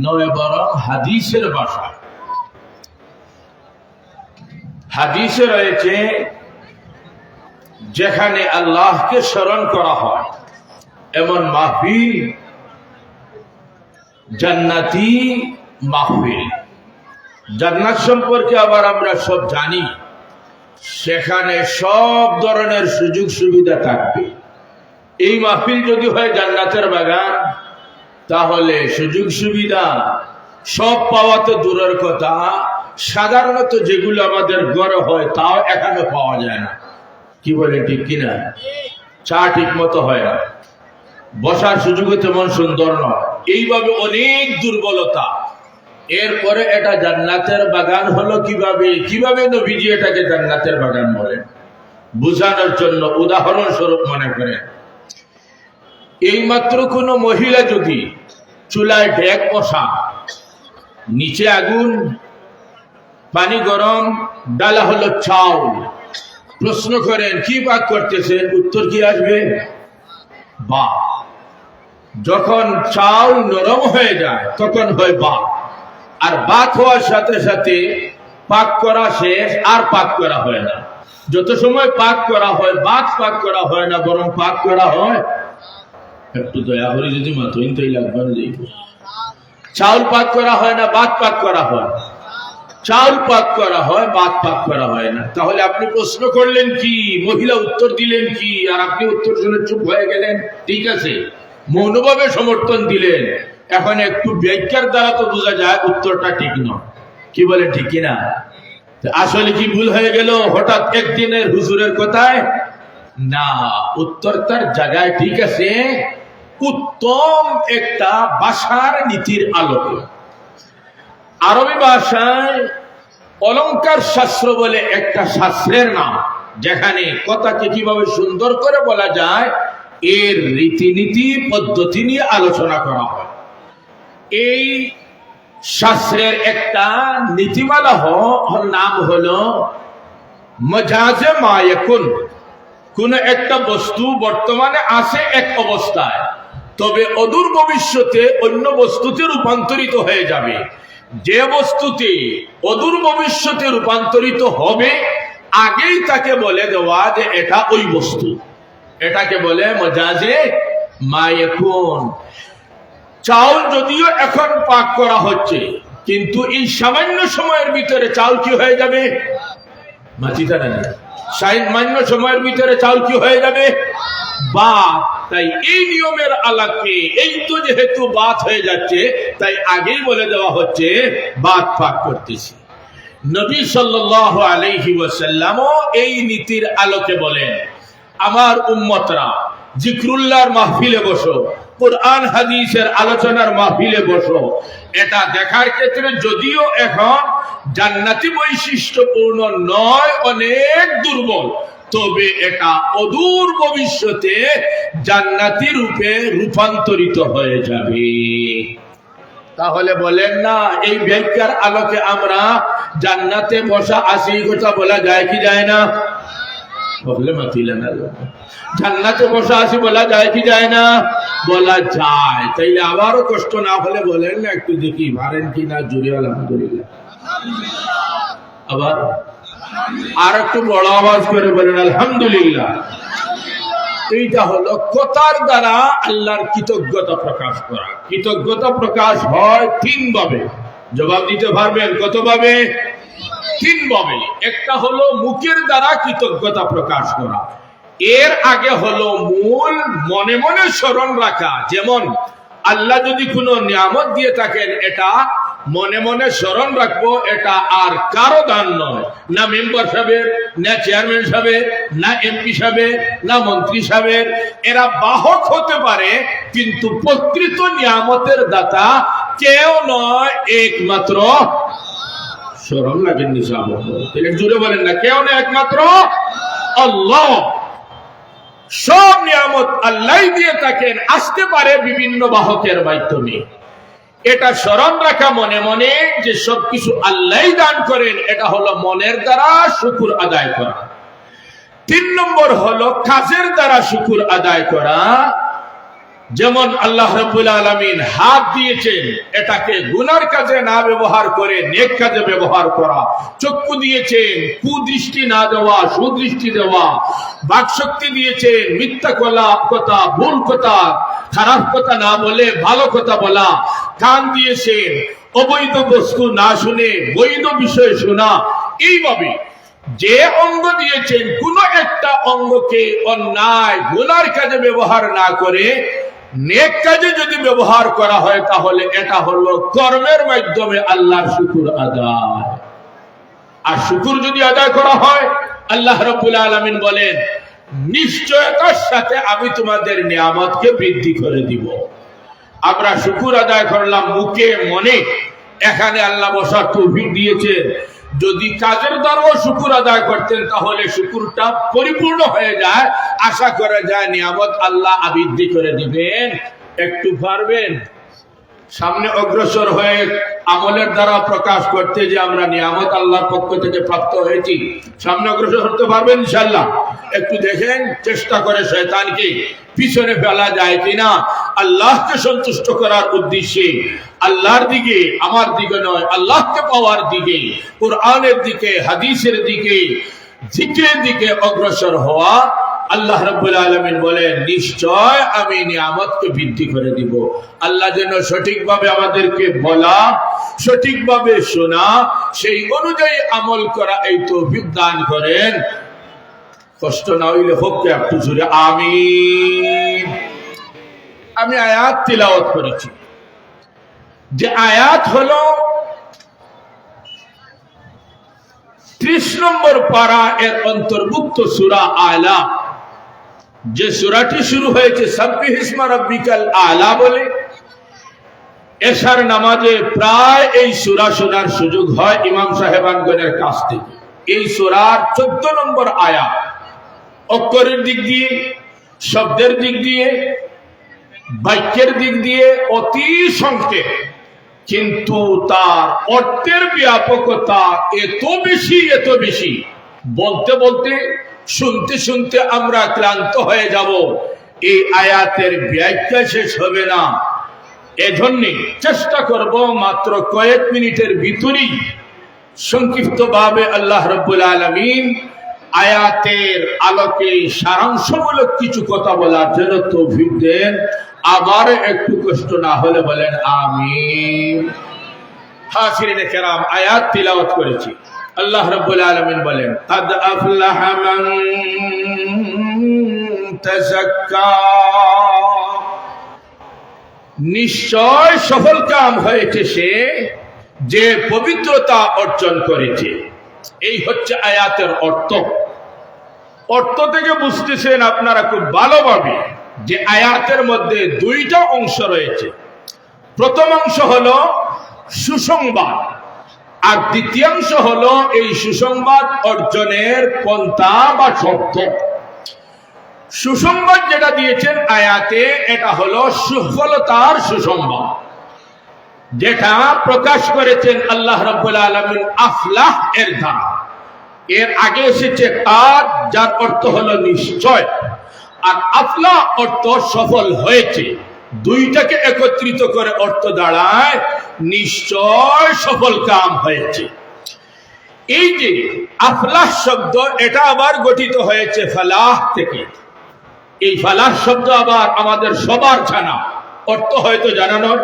নয়, বরং হাদিসের ভাষা। হাদিসে রয়েছে যেখানে আল্লাহকে স্মরণ করা হয় এমন মাহফিল জান্নাতি মাহফিল। জান্নাত সম্পর্কে আবার আমরা সব জানি, সেখানে সব ধরনের সুযোগ সুবিধা থাকবে। এই মাহফিল যদি হয় জান্নাতের বাগান, তাহলে সুযোগ সুবিধা সব পাওয়া তো দূরের কথা, সাধারণত যেগুলো আমাদের ঘরে হয় তাও এখানে পাওয়া যায় না। কি বলে ঠিক কিনা? চা ঠিক মতো হয় না, বসার সুযোগে তেমন সুন্দর নয়, এইভাবে অনেক দুর্বলতা। এরপরে এটা জান্নাতের বাগান হলো কিভাবে? কিভাবে নবীজি এটাকে জান্নাতের বাগান বলেন বুঝানোর জন্য উদাহরণ স্বরূপ মনে করেন, এইমাত্র কোনো মহিলা যদি চুলায় ডেক বসা, নিচে আগুন, পানি গরম, ডালা হলো চাউল, প্রশ্ন করেন কি পাক করতেছেন, উত্তর কি আসবে? বা। যখন চাউল নরম হয়ে যায় তখন হয় বা, আর বাত হওয়ার সাথে সাথে পাক করা শেষ, আর পাক করা হয় না। যত সময় পাক করা হয়, বাত পাক করা হয় না, বরং পাক করা হয়। একটু দয়া করে যদি মাতইন তাই লাগবে না। চাউল পাক করা হয় না, বাত পাক করা হয়। চাউল পাক করা হয়, বাত পাক করা হয় না। তাহলে আপনি প্রশ্ন করলেন কি, মহিলা উত্তর দিলেন কি, আর আপনি উত্তর শুনে চুপ হয়ে গেলেন। ঠিক আছে, মৌনভাবে সমর্থন দিলেন। এখন একটু ব্যাখ্যার দ্বারা তো বোঝা যায় উত্তরটা ঠিক নয়। কি বলে ঠিক কিনা? আসলে কি ভুল হয়ে গেল হঠাৎ একদিনের হুজুরের কথায়? না, উত্তর তার জায়গায় ঠিক আছে, উত্তম একটা ভাষার নীতির আলোকে। আরবি ভাষায় অলংকার শাস্ত্র বলে একটা শাস্ত্রের নাম, যেখানে কথাকে কিভাবে সুন্দর করে বলা যায় এর রীতিনীতি পদ্ধতি নিয়ে আলোচনা করা হয়। এই শাস্ত্রের একটা নীতিমালা নাম হলো মজাজে মায়াকুন। কোন একটা বস্তু বর্তমানে আছে এক অবস্থায়, তবে অদূর ভবিষ্যতে অন্য বস্তুতে রূপান্তরিত হয়ে যাবে। যে বস্তুতে অদূর ভবিষ্যতে রূপান্তরিত হবে, আগেই তাকে বলে দেওয়া যে এটা ওই বস্তু। এটাকে বলে মজাজে মায়াকুন। চাউল যদিও এখন পাক করা হচ্ছে, কিন্তু এই সামান্য সময়ের ভিতরে চাউল কি হয়ে যাবে? মাটিটা না, সামান্য সময়ের ভিতরে চাউল কি হয়ে যাবে? বা। তাই এই নিয়মের আলোকে, এই তো যেহেতু বাত হয়ে যাচ্ছে, তাই আগেই বলে দেওয়া হচ্ছে বাত পাক করতেছি। নবী সাল্লাল্লাহু আলাইহি ওয়াসাল্লামও এই নীতির আলোকে বলেন, আমার উম্মতরা জিকরুল্লাহর মাহফিলে বসো, কুরআন হাদিসের আলোচনার মাহফিলে বসো। এটা দেখার ক্ষেত্রে যদিও এখন জান্নাতি বৈশিষ্ট্যপূর্ণ নয়, অনেক দুর্বল, তবে এটা অদূর ভবিষ্যতে জান্নাতি রূপে রূপান্তরিত হয়ে যাবে। তাহলে বলেন না, এই ব্যাখ্যার আলোকে আমরা জান্নাতে বসা আছি কথা বলা যায় কি যায় না? বলে মাতিলেন না, জান্নাতে বসা আছি বলা যায় কি যায় না? বলা যায়। তাইলে আবারও কষ্ট না হলে বলেন না, একটু দেখি পারেন কি না জুড়ে। আলহামদুলিল্লাহ। আবার আর একটু বড় আওয়াজ করে বলেন আলহামদুলিল্লাহ। এইটা হলো কথার দ্বারা আল্লাহর কৃতজ্ঞতা প্রকাশ করা। কৃতজ্ঞতা প্রকাশ হয় তিন ভাবে। জবাব দিতে পারবেন কত ভাবে? তিন ভাবে। একটা হলো মুখের দ্বারা কৃতজ্ঞতা প্রকাশ করা, এর আগে হলো মূল মনে মনে স্মরণ রাখা। যেমন আল্লাহ যদি কোনো নিয়ামত দিয়ে থাকেন, এটা মনে মনে স্মরণ রাখবো, এটা আর কারো দান নয়, না মেম্বার সাহেবের, না চেয়ারম্যান সাহেবের, না এমপি সাহেবের, না মন্ত্রী সাহেবের। এরা বাহক হতে পারে, কিন্তু প্রকৃত নিয়ামতের দাতা কেউ নয়, একমাত্র স্মরণ লাগেন নিসাব। জুড়ে বলেন না, কেউ না, একমাত্র আল্লাহ। সব নিয়ামত আল্লাহ দিয়ে থাকেন, আসতে পারে বিভিন্ন বাহকের মাধ্যমে। এটা স্মরণ রাখা মনে মনে যে সবকিছু আল্লাহ দান করেন, এটা হলো মনের দ্বারা শুকর আদায় করা। তিন নম্বর হলো কাজের দ্বারা শুকর আদায় করা। যেমন আল্লাহ রাব্বুল আলামিন হাত দিয়েছেন, এটাকে গুনার কাজে না ব্যবহার করে নেক কাজে ব্যবহার করা। চক্ষু দিয়েছেন, কুদৃষ্টি না দেওয়া, সুদৃষ্টি দেওয়া। বাকশক্তি দিয়েছেন, মিথ্যা কথা, ভুল কথা, খারাপ কথা না বলে ভালো কথা বলা। কান দিয়েছেন, অবৈধ বস্তু না শুনে বৈধ বিষয় শোনা। এইভাবে যে অঙ্গ দিয়েছেন, কোন একটা অঙ্গকে অন্যায় গুনার কাজে ব্যবহার না করে নেক কাজে যদি ব্যবহার করা হয়, তাহলে এটা হলো কর্মের মাধ্যমে আল্লাহর শুকর আদায়। আর শুকর যদি আদায় করা হয়, আল্লাহ রাব্বুল আলামিন বলেন, নিশ্চয়তার সাথে আমি তোমাদের নিয়ামতকে বৃদ্ধি করে দিব। আমরা শুকর আদায় করলাম মুখে মনে, এখানে আল্লাহ বসার তৌফিক দিয়েছেন। যদি কাজের দ্বারাও শুকর আদায় করতেন, তাহলে শুকরটা পরিপূর্ণ হয়ে যায়। আশা করা যায় নিয়ামত আল্লাহ বৃদ্ধি করে দিবেন। একটু পারবেন সামনে অগ্রসর হয়ে আমলের দ্বারা প্রকাশ করতে যে আমরা নিয়ামত আল্লাহর পক্ষ থেকে প্রাপ্ত হয়েছি? সামনে অগ্রসর হতে পারবেন ইনশাআল্লাহ? একটু দেখেন, চেষ্টা করে শয়তানকে পিছনে ফেলা যায় কিনা। আল্লাহকে সন্তুষ্ট করার উদ্দেশ্যে আল্লাহর দিকে, আমার দিকে নয়, আল্লাহকে পাওয়ার দিকে, কোরআনের দিকে, হাদিসের দিকে, জিকিরের দিকে অগ্রসর হওয়া। আল্লাহ রাব্বুল আলামিন বলেন, নিশ্চয় আমি নিয়ামতকে বৃদ্ধি করে দিব। আল্লাহ যেন সঠিকভাবে আমাদেরকে বলা, সঠিকভাবে শোনা, সেই অনুযায়ী আমল করা এই তৌফিক দান করেন। কষ্ট না হইলে হোক একটু জোরে আমিন। আমি আয়াত তিলাওয়াত করেছি, যে আয়াত হলো 30 নম্বর পারা এর অন্তর্ভুক্ত সূরা আলা। যে সূরাটি শুরু হয়েছে সাব্বিহ ইসমা রাব্বিকাল আলা বলে, এশার নামাজে প্রায় এই সূরা শোনার সুযোগ হয় ইমাম সাহেবানগণের কাছ থেকে। এই সূরার 14 নম্বর আয়াত অক্ষরের দিক দিয়ে, শব্দের দিক দিয়ে, বাক্যের দিক দিয়ে অতি সংক্ষেপ, কিন্তু তার অর্থের ব্যাপকতা এত বেশি, বলতে বলতে, শুনতে শুনতে আমরা ক্লান্ত হয়ে যাব। এই আয়াতের ব্যাখ্যা শেষ হবে না। এজন্য চেষ্টা করব মাত্র কয়েক মিনিটের ভিতরেই সংক্ষিপ্তভাবে আল্লাহ রাব্বুল আলামিন আয়াতের আলোকে সারাংশমূলক কিছু কথা বলার জন্য তৌফিক দেন। আবার একটু কষ্ট না হলে বলেন আমিন। হাজিরিনে কেরাম, আয়াত তিলাওয়াত করেছি। আল্লাহ রাব্বুল আলামিন বলেন, কাদ আফলাহা মান তাযাক্কা, নিশ্চয় সফল কাম হয়েছে সে যে পবিত্রতা অর্জন করেছে। এই হচ্ছে আয়াতের অর্থ। অর্থ থেকে বুঝতেছেন আপনারা খুব ভালোভাবে যে আয়াতের মধ্যে দুইটা অংশ রয়েছে। প্রথম অংশ হলো সুসংবাদ, আর দ্বিতীয়াংশ হলো এই সুসংবাদ অর্জনের পন্থা বা শর্ত। সুসংবাদ যেটা দিয়েছেন আয়াতে, এটা হলো সফলতার সুসংবাদ, যেটা প্রকাশ করেছেন আল্লাহ রাব্বুল আলামিন আফলাহ এর দ্বারা। এর আগে এসেছে কাদ, যার অর্থ হলো নিশ্চয়, আর আফলাহ অর্থ সফল হয়েছে। দুইটাকে একত্রিত করে অর্থ দাঁড়ায় নিশ্চয় সফল কাম হয়েছে। এই যে আফলাহ শব্দ, এটা আবার গঠিত হয়েছে ফালাহ থেকে। এই ফালাহ শব্দ আবার আমাদের সবার জানা, অর্থ হয়তো জানা নয়।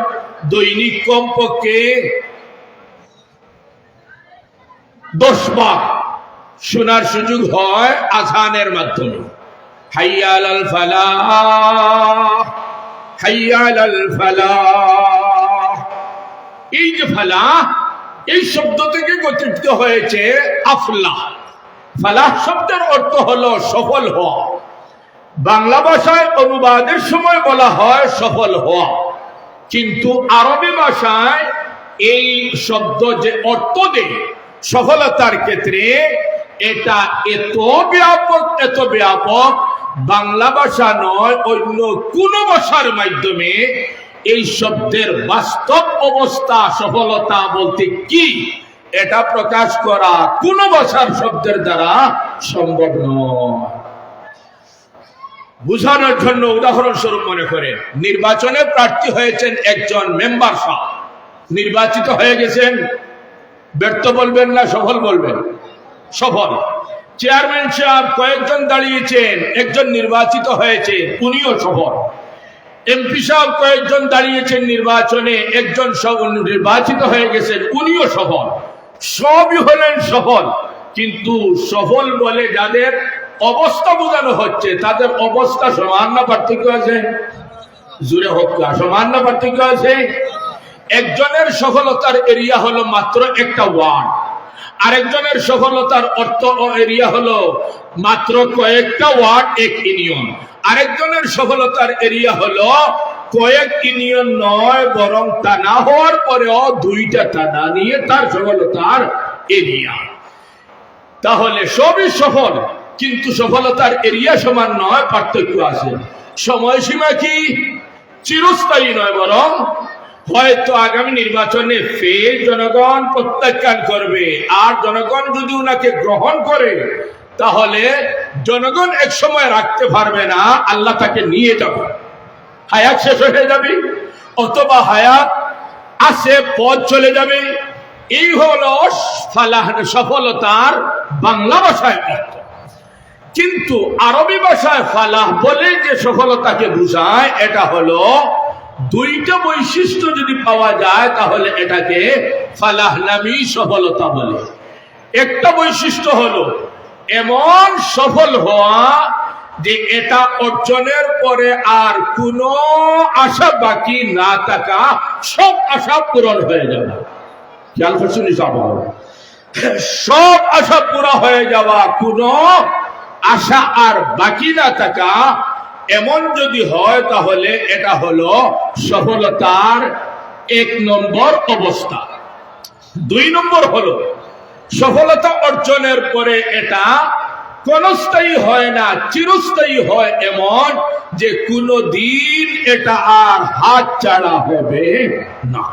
দৈনিক কমপক্ষে 10 বার শোনার সুযোগ হয় আযানের মাধ্যমে। হাইয়া আলাল ফালাহ, হাইয়া আলাল ফালাহ। এই যে ফালাহ, এই শব্দ থেকে গঠিত হয়েছে আফলাহ। ফালাহ শব্দের অর্থ হলো সফল হওয়া। বাংলা ভাষায় অনুবাদের সময় বলা হয় সফল হওয়া, কিন্তু আরবি ভাষায় এই শব্দ যে অর্থ দেয় সফলতার ক্ষেত্রে, এটা এত ব্যাপক, বাংলা ভাষা নয় অন্য কোন ভাষার মাধ্যমে এই শব্দের বাস্তব অবস্থা, সফলতা বলতে কি, এটা প্রকাশ করা কোন ভাষার শব্দের দ্বারা সম্ভব নয়। বুঝানোর জন্য উদাহরণস্বরূপ মনে করে নির্বাচনে প্রার্থী হয়েছেন একজন মেম্বার সাহেব, নির্বাচিত হয়ে গেছেন, ব্যর্থ বলবেন না সফল বলবেন? সফল। চেয়ারম্যান সাহেব কয়েকজন দাঁড়িয়েছেন, একজন নির্বাচিত হয়েছে, উনিও সফল। এমপি সাহেব কয়েকজন দাঁড়িয়েছেন নির্বাচনে, একজন নির্বাচিত হয়ে গেছেন, উনিও সফল। সবই হলেন সফল, কিন্তু সফল বলে যাদের অবস্থা বোঝানো হচ্ছে তাদের অবস্থা সমান না পার্থক্য আছে? জুড়ে হোক, সমান না পার্থক্য আছে? একজনের সফলতার এরিয়া হলো মাত্র একটা ওয়ার্ড, আরেকজনের সফলতার অর্থ ও এরিয়া হলো মাত্র কয়েকটা ওয়ার্ড, এক ইউনিয়ন। আরেকজনের সফলতার এরিয়া হলো কয়েক ইউনিয়ন নয়, বরং টানা হওয়ার পরেও দুইটা টানা নিয়ে তার সফলতার এরিয়া। তাহলে সবই সফল, কিন্তু সফলতার এরিয়া সমান নয়, পার্থক্য আছে। সময়সীমা কি? চিরস্থায়ী নয়, বরং হয়তো আগামী নির্বাচনে ফের জনগণ প্রত্যাখ্যান করবে, আর জনগণ যদি উনাকে গ্রহণ করে তাহলে জনগণ এক সময় রাখতে পারবে না, আল্লাহ তাকে নিয়ে যাবে, হায়াত শেষ হয়ে যাবে, অথবা হায়াত আছে পথ চলে যাবে। এই হলো সফলতার বাংলা ভাষায় অর্থ। কিন্তু আরবি ভাষায় ফালাহ বলে যে সফলতাকে বোঝায়, এটা হলো দুইটা বৈশিষ্ট্য যদি পাওয়া যায় তাহলে এটাকে ফালাহ নামী সফলতা বলে। একটা বৈশিষ্ট্য হলো এমন সফল হওয়া যে এটা অর্জনের পরে আর কোনো আশা বাকি না থাকা, সব আশা পূরণ হয়ে যাবে। খেয়াল করছেন? সব আশা পুরা হয়ে যাওয়া, কোনো আশা আর বাকি না থাকা, এমন যদি হয় তাহলে এটা হলো সফলতার এক নম্বর অবস্থা। দুই নম্বর হলো সফলতা অর্জনের পরে এটা ক্ষণস্থায়ী হয় না, চিরস্থায়ী হয়, এমন যে কোনো দিন এটা আর হাত ছাড়া হবে না।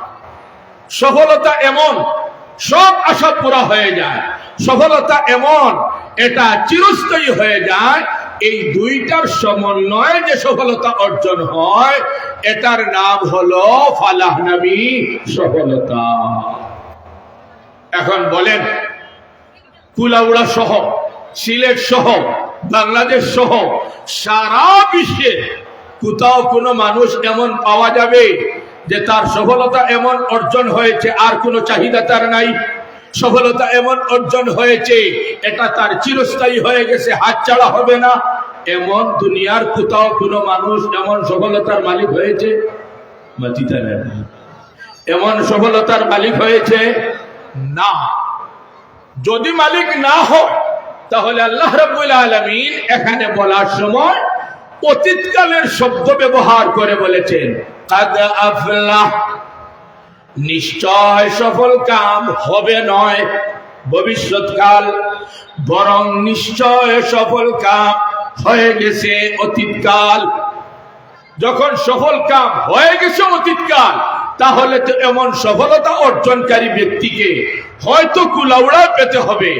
সফলতা এমন সব আশা পুরা হয়ে যায়, সফলতা এমন এটা চিরস্থায়ী হয়ে যায়। এই দুইটার সমন্বয়ে যে সফলতা অর্জন হয় এটার নাম হলো ফালাহ নামী সফলতা। এখন বলেন, কুলাউড়া সহ, সিলেট সহ, বাংলাদেশ সহ সারা বিশ্বে কোথাও কোনো মানুষ এমন পাওয়া যাবে যে তার সফলতা এমন অর্জন হয়েছে আর কোনো চাহিদা তার নাই? সফলতা এমন অর্জন হয়েছে এটা তার চিরস্থায়ী হয়ে গেছে, হাতছাড়া হবে না, এমন দুনিয়ার কোথাও কোনো মানুষ এমন সফলতার মালিক হয়েছে? এমন সফলতার মালিক হয়েছে না। যদি মালিক না হয় তাহলে আল্লাহ রাব্বুল আলামিন এখানে বলার সময় অতীতকালের শব্দ ব্যবহার করে বলেছেন, কাদ আফলাহ, নিশ্চয় সফল কাম হবে নয় ভবিষ্যৎকাল, বরং নিশ্চয় সফল কাম হয়ে গেছে অতীতকাল। যখন সফল কাম হয়ে গেছে অতীতকাল, তাহলে তো এমন সফলতা অর্জনকারী ব্যক্তিকে হয়তো কুলাউড়া পেতে হবে,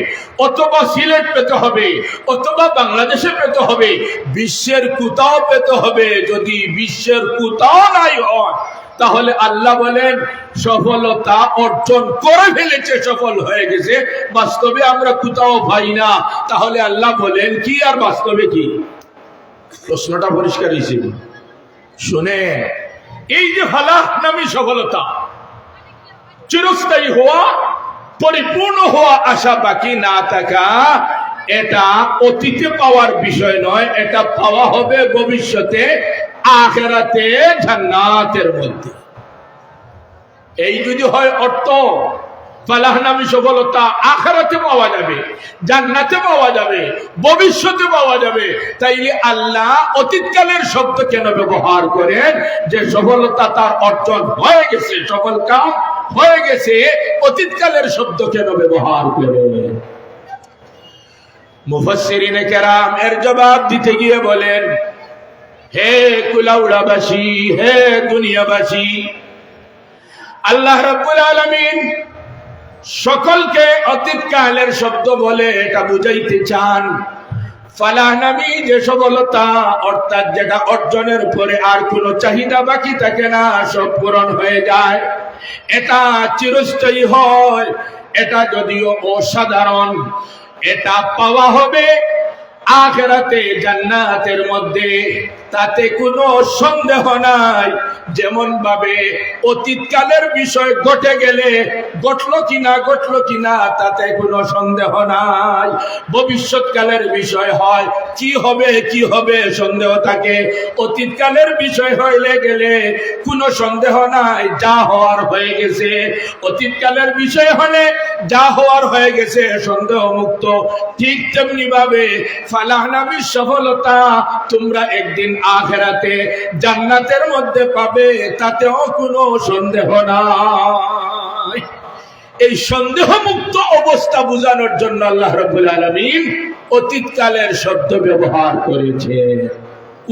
অথবা সিলেট পেতে হবে, অথবা বাংলাদেশে পেতে হবে, বিশ্বের কোথাও পেতে হবে। যদি বিশ্বের কোথাও নাই হয় তাহলে আল্লাহ বলেন সফলতা অর্জন করে ফেলেছে, সফল হয়ে গেছে। বাস্তবে আমরা কোথাও পাই না, তাহলে আল্লাহ বলেন কি আর বাস্তবে কি? প্রশ্নটা পরিষ্কার হয়েছে? শুনে, এই যে ফালাহ নামী সফলতা, চিরস্থায়ী হওয়া, পরিপূর্ণ হওয়া, আশা বাকি না থাকা, এটা অতীতে পাওয়ার বিষয় নয়, এটা পাওয়া হবে ভবিষ্যতে আখিরাতে জান্নাতের মধ্যে। এই যদি হয় অর্থ, ফালাহ নামী সফলতা আখিরাতে পাওয়া যাবে, জান্নাতে পাওয়া যাবে, ভবিষ্যতে পাওয়া যাবে, তাইলে আল্লাহ অতীতকালের শব্দ কেন ব্যবহার করেন? যে সফলতা তার অর্জন হয়ে গেছে, সফল কাম হয়ে গেছে, অতীতকালের শব্দ কেন ব্যবহার করেন? মুফাসসিরিনে কেরাম এর জবাব দিতে গিয়ে বলেন, হে কুলাউড়াবাসী, হে দুনিয়াবাসী, আল্লাহ রাব্বুল আলামিন সকলকে অতীতকালের শব্দ বলে এটা বুঝাইতে চান। ফালাহ নামী যে সফলতা, অর্থাৎ যেটা অর্জনের পরে আর কোনো চাহিদা বাকি থাকে না, সব পূরণ হয়ে যায়, এটা চিরস্থায়ী হয়। এটা যদিও অসাধারণ, এটা পাওয়া হবে আখিরাতে জান্নাতের মধ্যে, তাতে কোনো সন্দেহ নাই। যেমন ভাবে অতীতকালের বিষয় ঘটে গেলে ঘটলো কিনা তাতে কোনো সন্দেহ নাই, ভবিষ্যৎকালের বিষয় হয় কি হবে সন্দেহ থাকে। অতীতকালের বিষয় হইলে গেলে কোনো সন্দেহ নাই, যা হওয়ার হয়ে গেছে। অতীতকালের বিষয় হলে যা হওয়ার হয়ে গেছে, সন্দেহ মুক্ত। ঠিক তেমনি ভাবে ফালাহ নামীর সফলতা তোমরা একদিন আখিরাতে জান্নাতের মধ্যে পাবে, তাতেও কোনো সন্দেহ নাই। এই সন্দেহ মুক্ত অবস্থা বোঝানোর জন্য আল্লাহ রাব্বুল আলামিন অতীতকালের শব্দ ব্যবহার করেছে।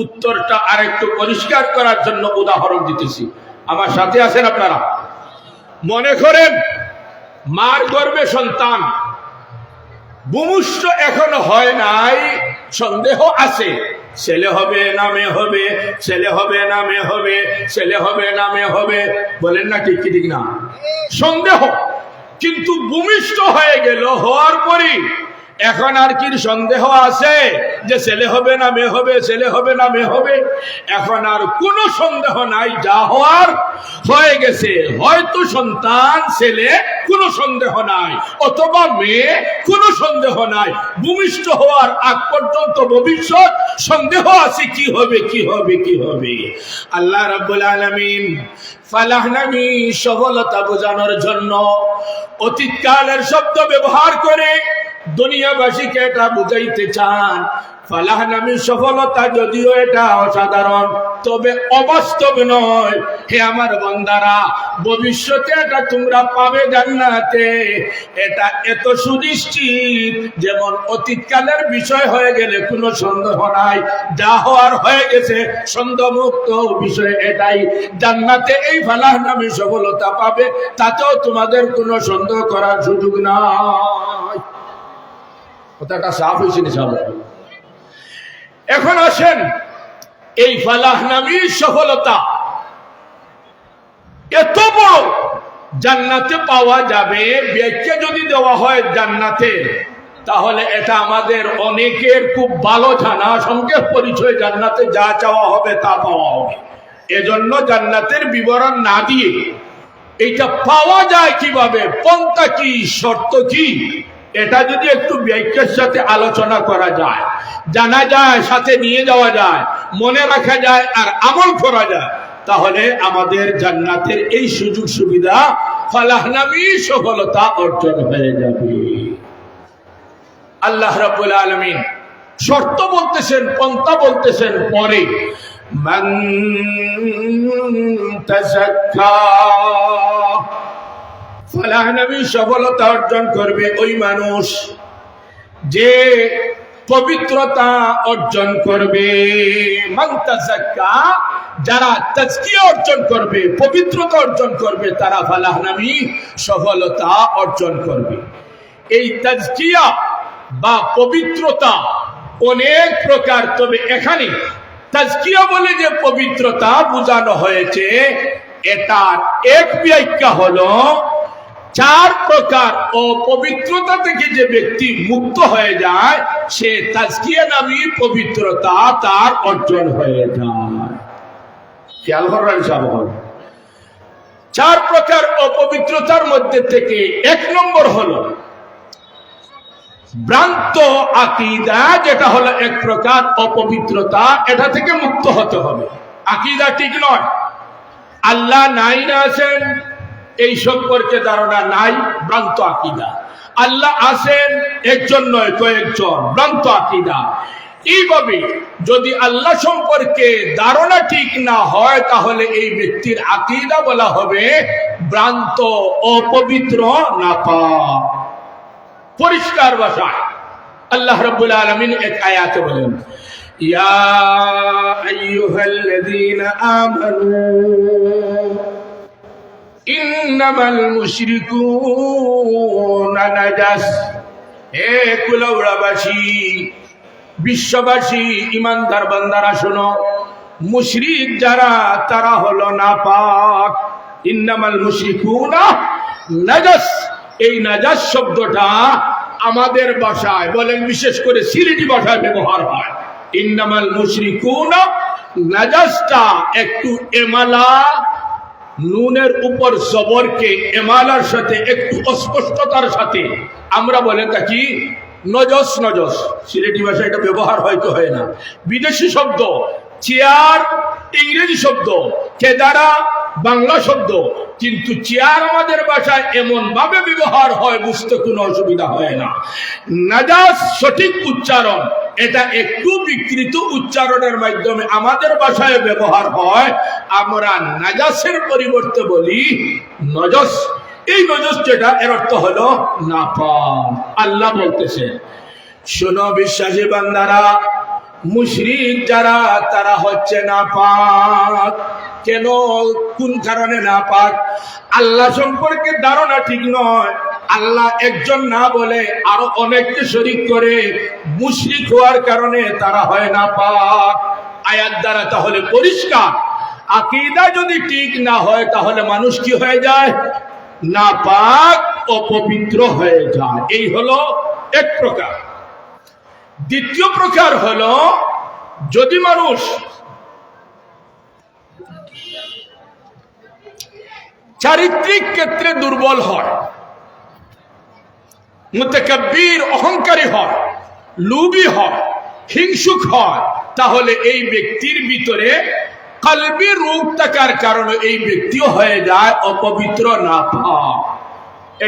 উত্তরটা আরেকটু পরিষ্কার করার জন্য উদাহরণ দিতেছি, আমার সাথে আছেন আপনারা? মনে করেন মার গর্ভে সন্তান ভূমিষ্ঠ এখনো হয় নাই, সন্দেহ আছে, ছেলে হবে না মেয়ে হবে, ছেলে হবে না মেয়ে হবে, ছেলে হবে না মেয়ে হবে, বলেন না ঠিক কি ঠিক না? সন্দেহ। কিন্তু ভূমিষ্ঠ হয়ে গেল, হওয়ার পরই এখন আর কি সন্দেহ আছে যে ছেলে হবে না মেয়ে হবে, ছেলে হবে না মেয়ে হবে? এখন আর কোনো সন্দেহ নাই, যা হওয়ার হয়ে গেছে। হয়তো সন্তান ছেলে, কোনো সন্দেহ নাই, অথবা মেয়ে, কোনো সন্দেহ নাই। ভূমিষ্ঠ হওয়ার আগ পর্যন্ত ভবিষ্যৎ সন্দেহ আছে, কি হবে কি হবে কি হবে। আল্লাহ রাব্বুল আলামিন ফালাহ নামী সফলতা বোঝানোর জন্য অতীতকালের শব্দ ব্যবহার করে দুনিয়াবাসীকে এটা বুঝাইতে চান। ফালাহ নামী সফলতা যদিও এটা অসাধারণ, তবে অবাস্তব নয়। হে আমার বান্দারা, ভবিষ্যতে এটা তোমরা পাবে জান্নাতে, এটা এত সুনিশ্চিত। যেমন অতীতকালের বিষয় হয়ে গেলে কোনো সন্দেহ নাই, যা হওয়ার হয়ে গেছে, সন্দেহমুক্ত বিষয় এটাই। জান্নাতে এই ফালাহ নামী সফলতা পাবে, তাতেও তোমাদের কোনো সন্দেহ করার সুযোগ নাই। কথাটা সাফ হয়েছে না? সাফ। এখন আসেন, এই ফালাহ নামী সফলতা এত বড়, জান্নাতে পাওয়া যাবে, ব্যাখ্যা যদি দেওয়া হয় জান্নাতে, তাহলে এটা আমাদের অনেকের খুব ভালো জানা, সংক্ষেপ পরিচয়। জান্নাতে যা চাওয়া হবে তা পাওয়া হবে। এজন্য জান্নাতের বিবরণ না দিয়ে এটা পাওয়া যায় কিভাবে, পন্থা কি, শর্ত কি, এটা যদি একটু ব্যাখ্যার সাথে আলোচনা করা যায়, জানা যায়, সাথে নিয়ে যাওয়া যায়, মনে রাখা যায়, আর আমল করা যায়, তাহলে আমাদের জান্নাতের এই সুযোগ সুবিধা, ফালাহ নামী সফলতা অর্জন হয়ে যাবে। আল্লাহ রাব্বুল আলামিন শর্ত বলতেছেন, পন্থা বলতেছেন পরে। মান তাযাক্কা, ফালাহ নামী সফলতা অর্জন করবে ওই মানুষ যে পবিত্রতা অর্জন করবে। মান তাযাক্কা, যারা তাজকিয়া অর্জন করবে, পবিত্রতা অর্জন করবে, তারা ফালাহ নামী সফলতা অর্জন করবে। এই তাজকিয়া বা পবিত্রতা অনেক প্রকার, তবে এখানে তাজকিয়া বলে যে পবিত্রতা বোঝানো হয়েছে, এটার এক ব্যাখ্যা হলো 4 প্রকার অপবিত্রতা থেকে যে ব্যক্তি মুক্ত হয়ে যায়, সে তাজকিয়া নামী পবিত্রতা তার অর্জন হয়ে যায়। খেয়াল করার সাবধান। 4 প্রকার অপবিত্রতার মধ্যে থেকে 1 নম্বর হলো ভ্রান্ত আকীদা, যেটা হলো এক প্রকার অপবিত্রতা। এটা থেকে মুক্ত হতে হবে। আকীদা ঠিক নয়, আল্লাহ নাই না আছেন এই সম্পর্কে ধারণা নাই, ভ্রান্ত আকীদা। আল্লাহ আছেন একজন নয়, কয়েকজন, ভ্রান্ত আকীদা। এইভাবে যদি আল্লাহ সম্পর্কে ধারণা ঠিক না হয়, তাহলে এই ব্যক্তির আকীদা বলা হবে ভ্রান্ত, অপবিত্র, নাপাক। পরিষ্কার ভাষায় আল্লাহ রাব্বুল আলামিন এক আয়াতে বলেন, ইয়া আইয়ুহাল্লাযীনা আমানু ইন্নামাল মুশরিকুনা নাজাস। হে কুলাউড়াবাসী, বিশ্ববাসী ইমানদার বান্দারা শোনো, মুশরিক যারা তারা হলো নাপাক। ইন্নামাল মুশরিকুনা নাজাস। এই নাজাস শব্দটা আমাদের ভাষায় বলেন, বিশেষ করে সিলেটি ভাষায় ব্যবহার হয়। ইন্নামাল মুশরিকুনা নাজাসটা একটু এমালা, নুনের উপর জবরকে এমালার সাথে একটু অস্পষ্টতার সাথে আমরা বলে থাকি নজস। নজস সিলেটি ভাষায় এটা ব্যবহার হয়তো হয় না। বিদেশি শব্দ চেয়ার ইংরেজি শব্দ, কেদারা বাংলা শব্দ, কিন্তু চেয়ার আমাদের ভাষায় এমন ভাবে ব্যবহার হয় বুঝতে কোনো অসুবিধা হয় না। নাজাস সঠিক উচ্চারণ, এটা একটু বিকৃত উচ্চারণের মাধ্যমে আমাদের ভাষায় ব্যবহার হয়। আমরা নাজাসের পরিবর্তে বলি নজস। এই নজস যেটা, এর অর্থ হলো নাপাক। আল্লাহ বলতেছে, শোনো বিশ্বাসী বান্দারা, মুশরিক যারা তারা হচ্ছে নাপাক। কেন, কোন কারণে নাপাক? আল্লাহ সম্পর্কে ধারণা ঠিক নয়। আল্লাহ একজন না বলে আরো অনেককে শরীক করে, মুশরিক হওয়ার কারণে তারা হয় নাপাক। আয়াত দ্বারা তাহলে পরিষ্কার, আকীদা যদি ঠিক না হয় তাহলে মানুষ কি হয়ে যায়? নাপাক, অপবিত্র হয়ে যায়। এই হলো এক প্রকার। দ্বিতীয় প্রকার হলো, যদি মানুষ চারিত্রিক ক্ষেত্রে দুর্বল হয়, মুতাকাব্বির অহংকারী হয়, লোভী হয়, হিংসুক হয়, তাহলে এই ব্যক্তির ভিতরে কলবি রোগ থাকার কারণে এই ব্যক্তিও হয়ে যায় অপবিত্র, নাপাক।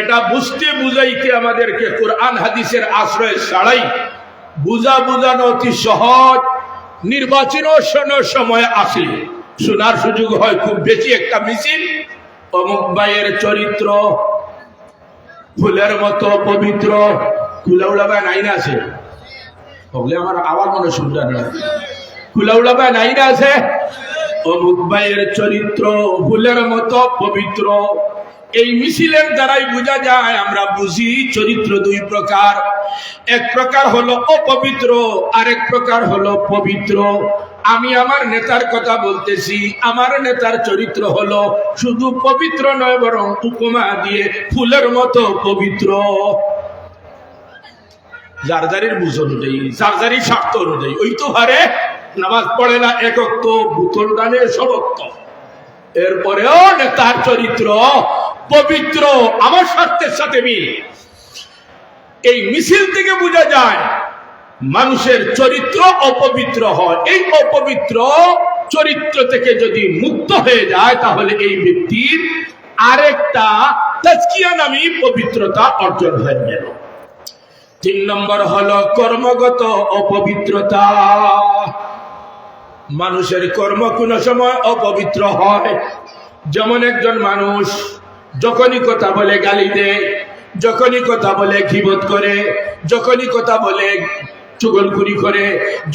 এটা বুঝতে বুঝাইতে আমাদেরকে কোরআন হাদিসের আশ্রয় ছাড়াই বুঝানো অতি সহজ। নির্বাচনের সময় আসে, শোনার সুযোগ হয় খুব বেশি একটা মিছিল, অমুক ভাইয়ের চরিত্র ফুলের মতো পবিত্র। কুলাউলাবা নাইন আছে, বলে আমার আবার মনে শুনতে না, কুলাউলাবা নাইন আছে, অমুক ভাইয়ের চরিত্র ফুলের মতো পবিত্র। এই মিছিলের দ্বারাই বোঝা যায়, আমরা বুঝি চরিত্র দুই প্রকার। এক প্রকার হলো অপবিত্র, আরেক প্রকার হলো পবিত্র। আমি আমার নেতার কথা বলতেছি, আমার নেতার চরিত্র হলো শুধু পবিত্র নয়, বরং উপমা দিয়ে ফুলের মতো পবিত্র। জারজারির বুঝ অনুযায়ী, জারজারির স্বার্থ অনুযায়ী। ওই তো হারে নামাজ পড়ে না একত্ব, বোতল দানে সবত্ব, এরপরেও নেতার চরিত্র পবিত্র, আমার স্বার্থের সাথে মিল। এই মিছিল থেকে বোঝা যায় মানুষের চরিত্র অপবিত্র হয়। এই অপবিত্র চরিত্র থেকে যদি মুক্ত হয়ে যায় তাহলে এই ব্যক্তির আরেকটা তাজকিয়া নামী পবিত্রতা অর্জন হয়ে গেল। 3 নম্বর হলো কর্মগত অপবিত্রতা। মানুষের কর্ম কোন সময় অপবিত্র হয়। যেমন একজন মানুষ যখনই কথা বলে গালি দেয়, যখনই কথা বলে গীবত করে, যখনই কথা বলে চুগলখুরি করে,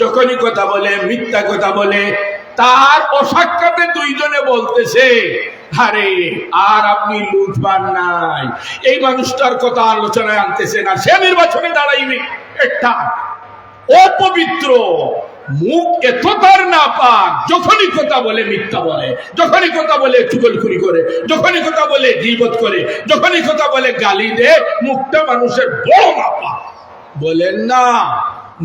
যখনই কথা বলে মিথ্যা কথা বলে, তার অসাক্ষাতে দুইজনে বলতেছে, আরে আর আপনি লুটবান নাই। এই মানুষটার কথা আলোচনায় আনতেছে না, সে নির্বাচনে দাঁড়াইবে। একটা অপবিত্র মুখ এত তার না পাক, যখনই কথা বলে মিথ্যা বলে, যখনই কথা বলে চুগলখুরি করে, যখনই কথা বলে গীবত করে, যখনই কথা বলে গালি দেয়, মুখটা মানুষের বড় নাপাক। বলেন না,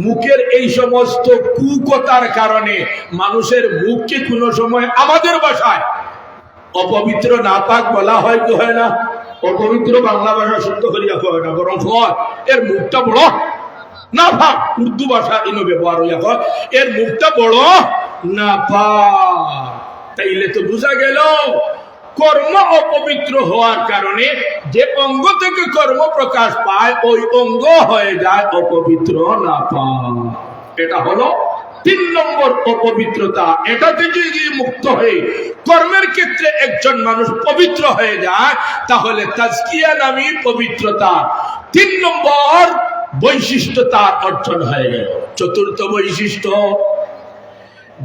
মুখের এই সমস্ত কুকথার কারণে মানুষের মুখকে কোনো সময় আমাদের ভাষায় অপবিত্র নাপাক বলা হয় কি হয় না? অপবিত্র বাংলা ভাষা শুদ্ধ করিয়া হয় না, বরং হয় এর মুখটা বড় নাপাক। উর্দু ভাষা ইনো ব্যবহার হইয়া হয় এর মুখটা বড় নাপাক। তাইলে তো বোঝা গেল কর্ম অপবিত্র হওয়ার কারণে যে অঙ্গ থেকে কর্ম প্রকাশ পায় ওই অঙ্গ হয়ে যায় অপবিত্র, নাপাক। এটা হলো 3 নম্বর অপবিত্রতা। এটা থেকে যদি মুক্ত হয়ে কর্মের ক্ষেত্রে একজন মানুষ পবিত্র হয়ে যায় তাহলে তাজকিয়া নামী পবিত্রতা 3 নম্বর বৈশিষ্ট্যতা অর্জন হয়ে গেল। 4র্থ বৈশিষ্ট্য,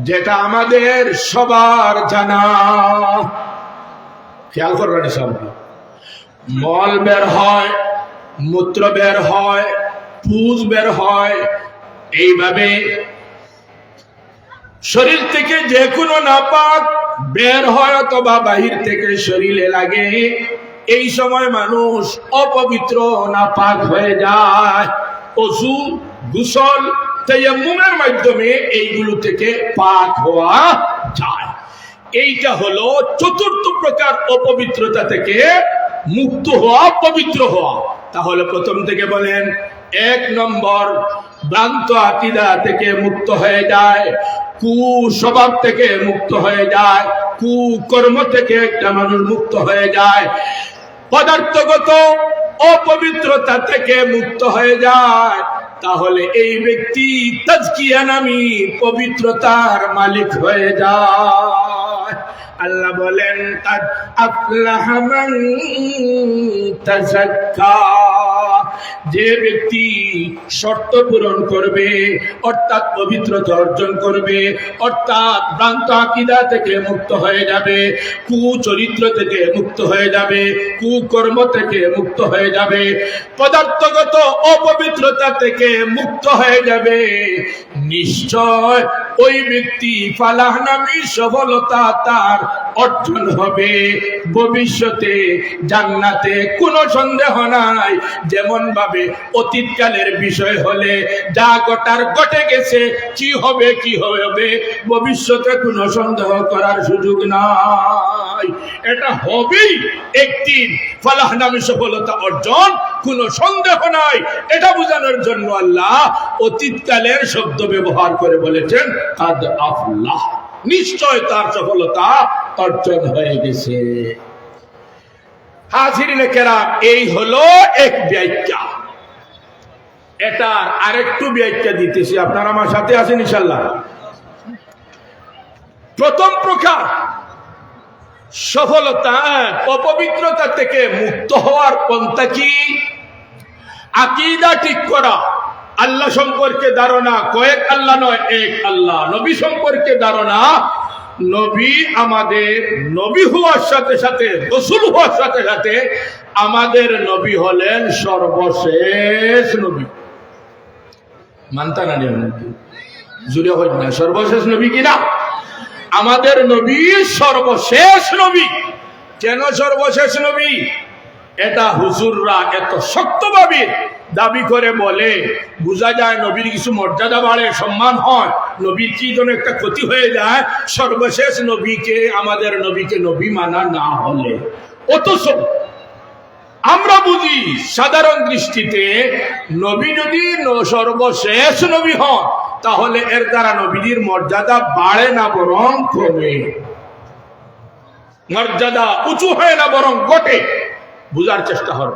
যেটা আমাদের সবার জানা, খেয়াল করবেন সামনে, মল বের হয়, মূত্র বের হয়, পুজ বের হয়, এইভাবে শরীর থেকে যে কোনো নাপাক বের হয় অথবা বাহির থেকে শরীরে লাগে, এই সময় মানুষ অপবিত্র নাপাক হয়ে যায়। ওযু, গোসল, তায়াম্মুমের মাধ্যমে এইগুলো থেকে পাক হওয়া যায়। এইটা হলো চতুর্থ প্রকার অপবিত্রতা থেকে মুক্ত হওয়া, পবিত্র হওয়া। তাহলে প্রথম থেকে বলেন, 1 নম্বর ভ্রান্ত আকীদা থেকে মুক্ত হয়ে যায়, কুস্বভাব থেকে মুক্ত হয়ে যায়, কুকর্ম থেকে একটা মানুষ মুক্ত হয়ে যায়, পদার্থগত অপবিত্রতা থেকে মুক্ত হয়ে যায়। তাহলে এই ব্যক্তি তাজকিয়া নামী পবিত্রতার মালিক হয়ে যায়। আল্লাহ বলেন, কাদ আফলাহা মান তাযাক্কা, যে ব্যক্তি শর্ত পূরণ করবে, অর্থাৎ পবিত্রতা অর্জন করবে, অর্থাৎ ভ্রান্ত আকীদা থেকে মুক্ত হয়ে যাবে, কুচরিত্র থেকে মুক্ত হয়ে যাবে, কুকর্ম থেকে মুক্ত হয়ে যাবে, পদার্থগত অপবিত্রতা থেকে মুক্ত হয়ে যাবে, নিশ্চয় ওই ব্যক্তি ফালাহ নামী সফলতা তার অর্জন হবে ভবিষ্যতে জান্নাতে, কোনো সন্দেহ নাই। যেমন ভাবে অতীতকালের বিষয় হলে যা ঘটার ঘটে গেছে, কি হবে ভবিষ্যতে কোনো সন্দেহ করার সুযোগ নাই। এটা হবেই একদিন, ফালাহ নামী সফলতা অর্জন, কোনো সন্দেহ নাই। এটা বোঝানোর জন্য আল্লাহ অতীতকালের শব্দ ব্যবহার করে বলেছেন কাদ আফলাহ, নিশ্চয় তার সফলতা অর্জন হয়ে গেছে। হাজিরিনে কেরাম, এই হলো এক ব্যাখ্যা। এটা আরেকটু ব্যাখ্যা দিতেছি, আপনারা আমার সাথে আছেন ইনশাআল্লাহ। প্রথম প্রকার সফলতা অপবিত্রতা থেকে মুক্ত হওয়ার পন্থা কি? আকীদা ঠিক করা, আল্লাহ সম্পর্কে ধারণা, কয়েক আল্লাহ নয়, এক আল্লাহ। নবী সম্পর্কে ধারণা, নবী আমাদের নবী হওয়ার সাথে সাথে, রাসূল হওয়ার সাথে সাথে আমাদের নবী হলেন সর্বশেষ নবী। মানতা না নিয়ম জুড়ে হয় না, সর্বশেষ নবী কিনা? আমাদের নবী সর্বশেষ নবী। কেন সর্বশেষ নবী? এটা হুজুররা এত শক্তভাবে দাবি করে বলে, বোঝা যায় নবীর কিছু মর্যাদা বাড়ে, সম্মান হয়, নবীর কি যেন একটা ক্ষতি হয়ে যায় সর্বশেষ নবীকে, আমাদের নবীকে নবী মানা না হলে। অথচ আমরা বুঝি সাধারণ দৃষ্টিতে নবী যদি সর্বশেষ নবী হন, তাহলে এর দ্বারা নবীজির মর্যাদা বাড়ে না বরং কমে, মর্যাদা উঁচু হয় না বরং ঘটে। বুঝার চেষ্টা হবে।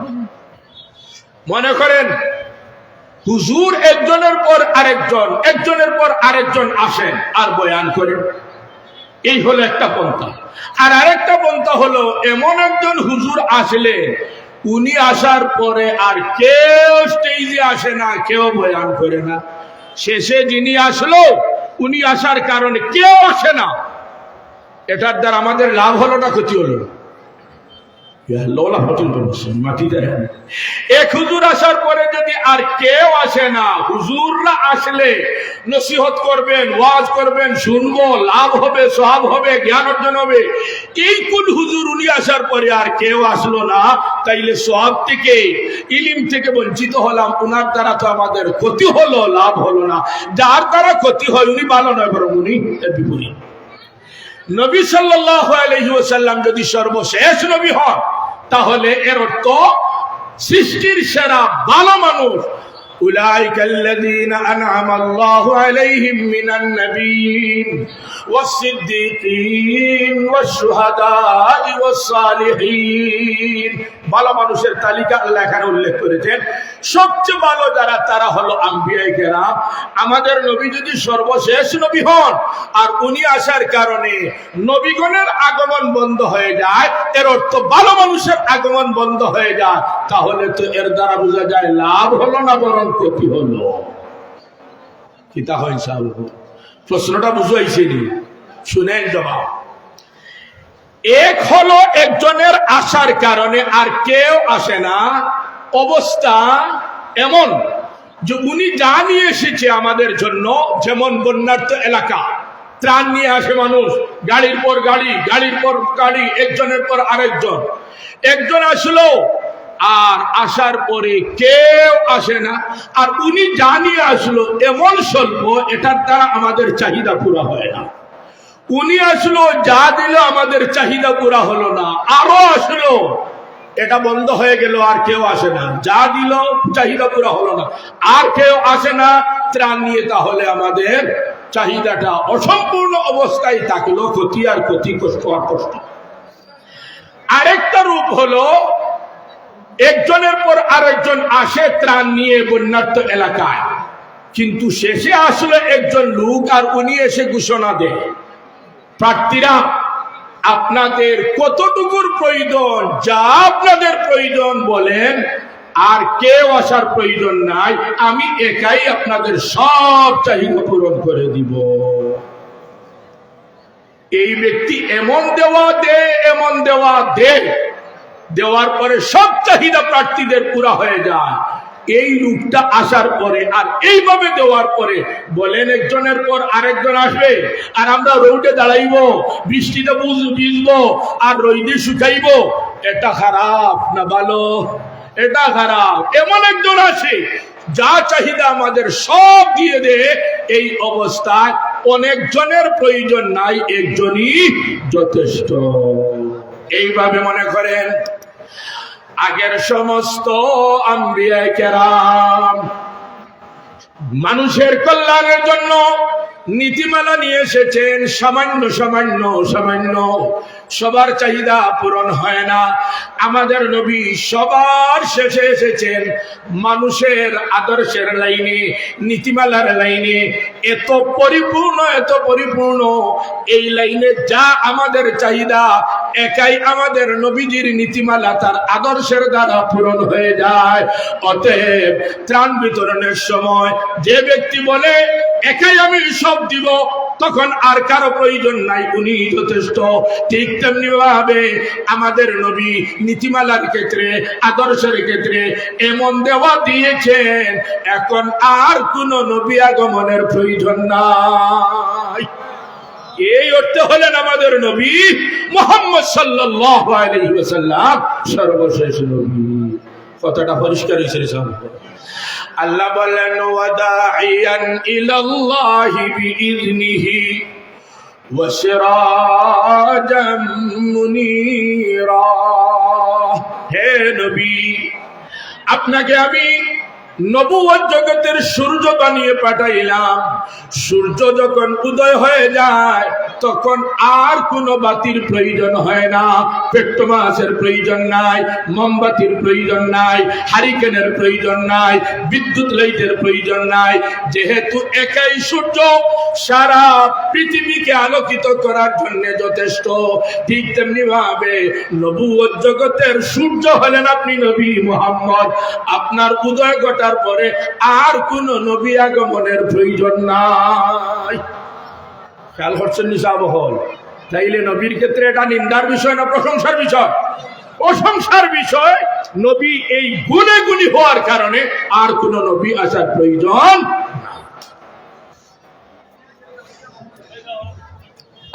মনে করেন হুজুর একজনের পর আরেকজন, একজনের পর আরেকজন আসেন আর বয়ান করেন, এই হলো একটা পন্থা। আর আরেকটা পন্থা হলো এমন একজন হুজুর আসলে উনি আসার পরে আর কেউ স্টেজে আসে না, কেউ বয়ান করে না, শেষে যিনি আসলো উনি আসার কারণে কেউ আসে না। এটার দ্বারা আমাদের লাভ হলো না ক্ষতি হলো? এক হুজুর আসার পরে যদি আর কেউ আসে না, হুজুররা আসলে নসিহত করবেন, ওয়াজ করবেন, শুনবো, লাভ হবে, সওয়াব হবে, জ্ঞান অর্জন হবে। এই কোন হুজুর উনি আসার পরে আর কেউ আসলো না, তাইলে সওয়াব থেকে, ইলম থেকে বঞ্চিত হলাম। উনার দ্বারা তো আমাদের ক্ষতি হলো, লাভ হলো না। যার দ্বারা ক্ষতি হয় উনি ভালো নয়, বরং উনি বিপরীত। নবী সাল্লাল্লাহু আলাইহি ওয়াসাল্লাম যদি সর্বশেষ নবী হন, তাহলে এর অর্থ সৃষ্টির সেরা ভালো মানুষ উলাইকাল্লাযীনা আন'আমাল্লাহু আলাইহিম মিনান নাবিয়্যিন ওয়াস-সিদ্দীকিন ওয়াশ-শুহাদা'i ওয়াস-সালিহিন। ভালো মানুষের তালিকা আল্লাহ এখানে উল্লেখ করেছেন। সবচেয়ে ভালো যারা, তারা হলো আম্বিয়ায়ে কেরাম। আমাদের নবী যদি সর্বশেষ নবী হন আর উনি আসার কারণে নবীগণের আগমন বন্ধ হয়ে যায়, এর অর্থ ভালো মানুষের আগমন বন্ধ হয়ে যায়, তাহলে তো এর দ্বারা বোঝা যায় লাভ হলো না বরং ক্ষতি হলো। কিতা হয় সাহেব? প্রশ্নটা বুঝাইছেনি, শুনেন জবাব। এক হলো একজনের আসার কারণে আর কেউ আসে না, অবস্থা এমন যে উনি যা নিয়ে এসেছে আমাদের জন্য, যেমন বন্যার্ত এলাকা, ত্রাণ নিয়ে আসে মানুষ, গাড়ির পর গাড়ি, গাড়ির পর গাড়ি, একজনের পর আরেকজন। একজন আসলো আর আসার পরে কেউ আসে না, আর উনি যা নিয়ে আসলো এমন স্বল্প, এটার দ্বারা আমাদের চাহিদা পুরা হয় না। উনি আসলো, যা দিল আমাদের চাহিদা পুরা হলো না, আরো আসলো, এটা বন্ধ হয়ে গেল, আর কেউ আসে না। যা দিল চাহিদা পুরা হলো না, আর কেউ আসে না ত্রাণ নিয়ে, তাহলে আমাদের চাহিদাটা অসম্পূর্ণ অবস্থায় থাকলো, ক্ষতি আর ক্ষতি, কষ্ট আর কষ্ট। আরেকটা রূপ হলো, একজনের পর আরেকজন আসে ত্রাণ নিয়ে বন্যার্ত এলাকায়, কিন্তু শেষে আসলে একজন লোক, আর উনি এসে ঘোষণা দেয়, প্রার্থীরা আপনাদের কতটুকুর প্রয়োজন, যা আপনাদের প্রয়োজন বলেন, আর কেউ আসার প্রয়োজন নাই, আমি একাই আপনাদের সব চাহিদা পূরণ করে দিব। এই ব্যক্তি এমন দেওয়া দে, এমন দেওয়া দে, দেওয়ার পরে সব চাহিদা প্রার্থীদের পুরা হয়ে যায়। এই লোকটা আসার পরে আর এইভাবে দেওয়ার পরে বলেন, একজনের পর আরেকজন আসবে, আর আমরা রোডে দাঁড়াইবো, বৃষ্টিতে ভিজবো, আর রোদে শুকাইবো, এটা খারাপ না ভালো? এটা খারাপ। এমন একজন আছে যা চাহিদা আমাদের সব দিয়ে দে, এই অবস্থায় অনেকজনের প্রয়োজন নাই, একজনই যথেষ্ট। এইভাবে মনে করেন আগের সমস্ত আম্বিয়া কেরাম মানুষের কল্যাণের জন্য নীতিমালা নিয়ে এসেছেন, সামান্য সামান্য সামান্য, সবার চাহিদা পূরণ হয় না। আমাদের নবী সবার শেষে এসেছেন মানুষের আদর্শের লাইনে, নীতিমালার লাইনে, এত পরিপূর্ণ, এত পরিপূর্ণ এই লাইনে যা আমাদের চাহিদা, একাই আমাদের নবীজির নীতিমালা তার আদর্শের দ্বারা পূরণ হয়ে যায়। অতএব ত্রাণ বিতরণের সময় যে ব্যক্তি বলে একাই আমি সব দিব, তখন আর কারো প্রয়োজন নাই, উনি যথেষ্ট। ঠিক তেমনি ভাবে আমাদের নবী নীতিমালার ক্ষেত্রে, আদর্শের ক্ষেত্রে এমন দেওয়া দিয়েছেন, এখন আর কোন নবী আগমনের প্রয়োজন নাই। এই অর্থ হলেন আমাদের নবী মুহাম্মদ সাল্লাল্লাহু আলাইহি ওয়াসাল্লাম সর্বশেষ নবী। কথাটা পরিষ্কার হয়েছে। আল্লাহ বলেন, ওয়াদাইয়ান ইলাল্লাহি বিইذনিহি ওয়া সিরাজাম মুনীরা। হে নবী, আপনাকে আমি নবুয়ত জগতের সূর্য বানিয়ে পাঠাইলাম। সূর্য যখন উদয় হয়ে যায়, তখন আর কোনো বাতির প্রয়োজন হয় না, পেট্রোমাসের প্রয়োজন নাই, মোমবাতির প্রয়োজন নাই, হারিকেনের প্রয়োজন নাই, বিদ্যুৎ লাইটের প্রয়োজন নাই। যেহেতু একাই সূর্য সারা পৃথিবীকে আলোকিত করার জন্য যথেষ্ট, ঠিক তেমনি ভাবে নবুয়ত জগতের সূর্য হলেন আপনি নবী মুহাম্মদ। আপনার উদয় ঘটার পরে আর কোন নবী আগমনের প্রয়োজন নাই। খেয়াল করছেন নিসাবহল? তাইলে নবীর ক্ষেত্রে এটা নিন্দার বিষয় না প্রশংসার বিষয়? প্রশংসার বিষয়। নবী এই গুণে গুণী হওয়ার কারণে আর কোন নবী আসার প্রয়োজন।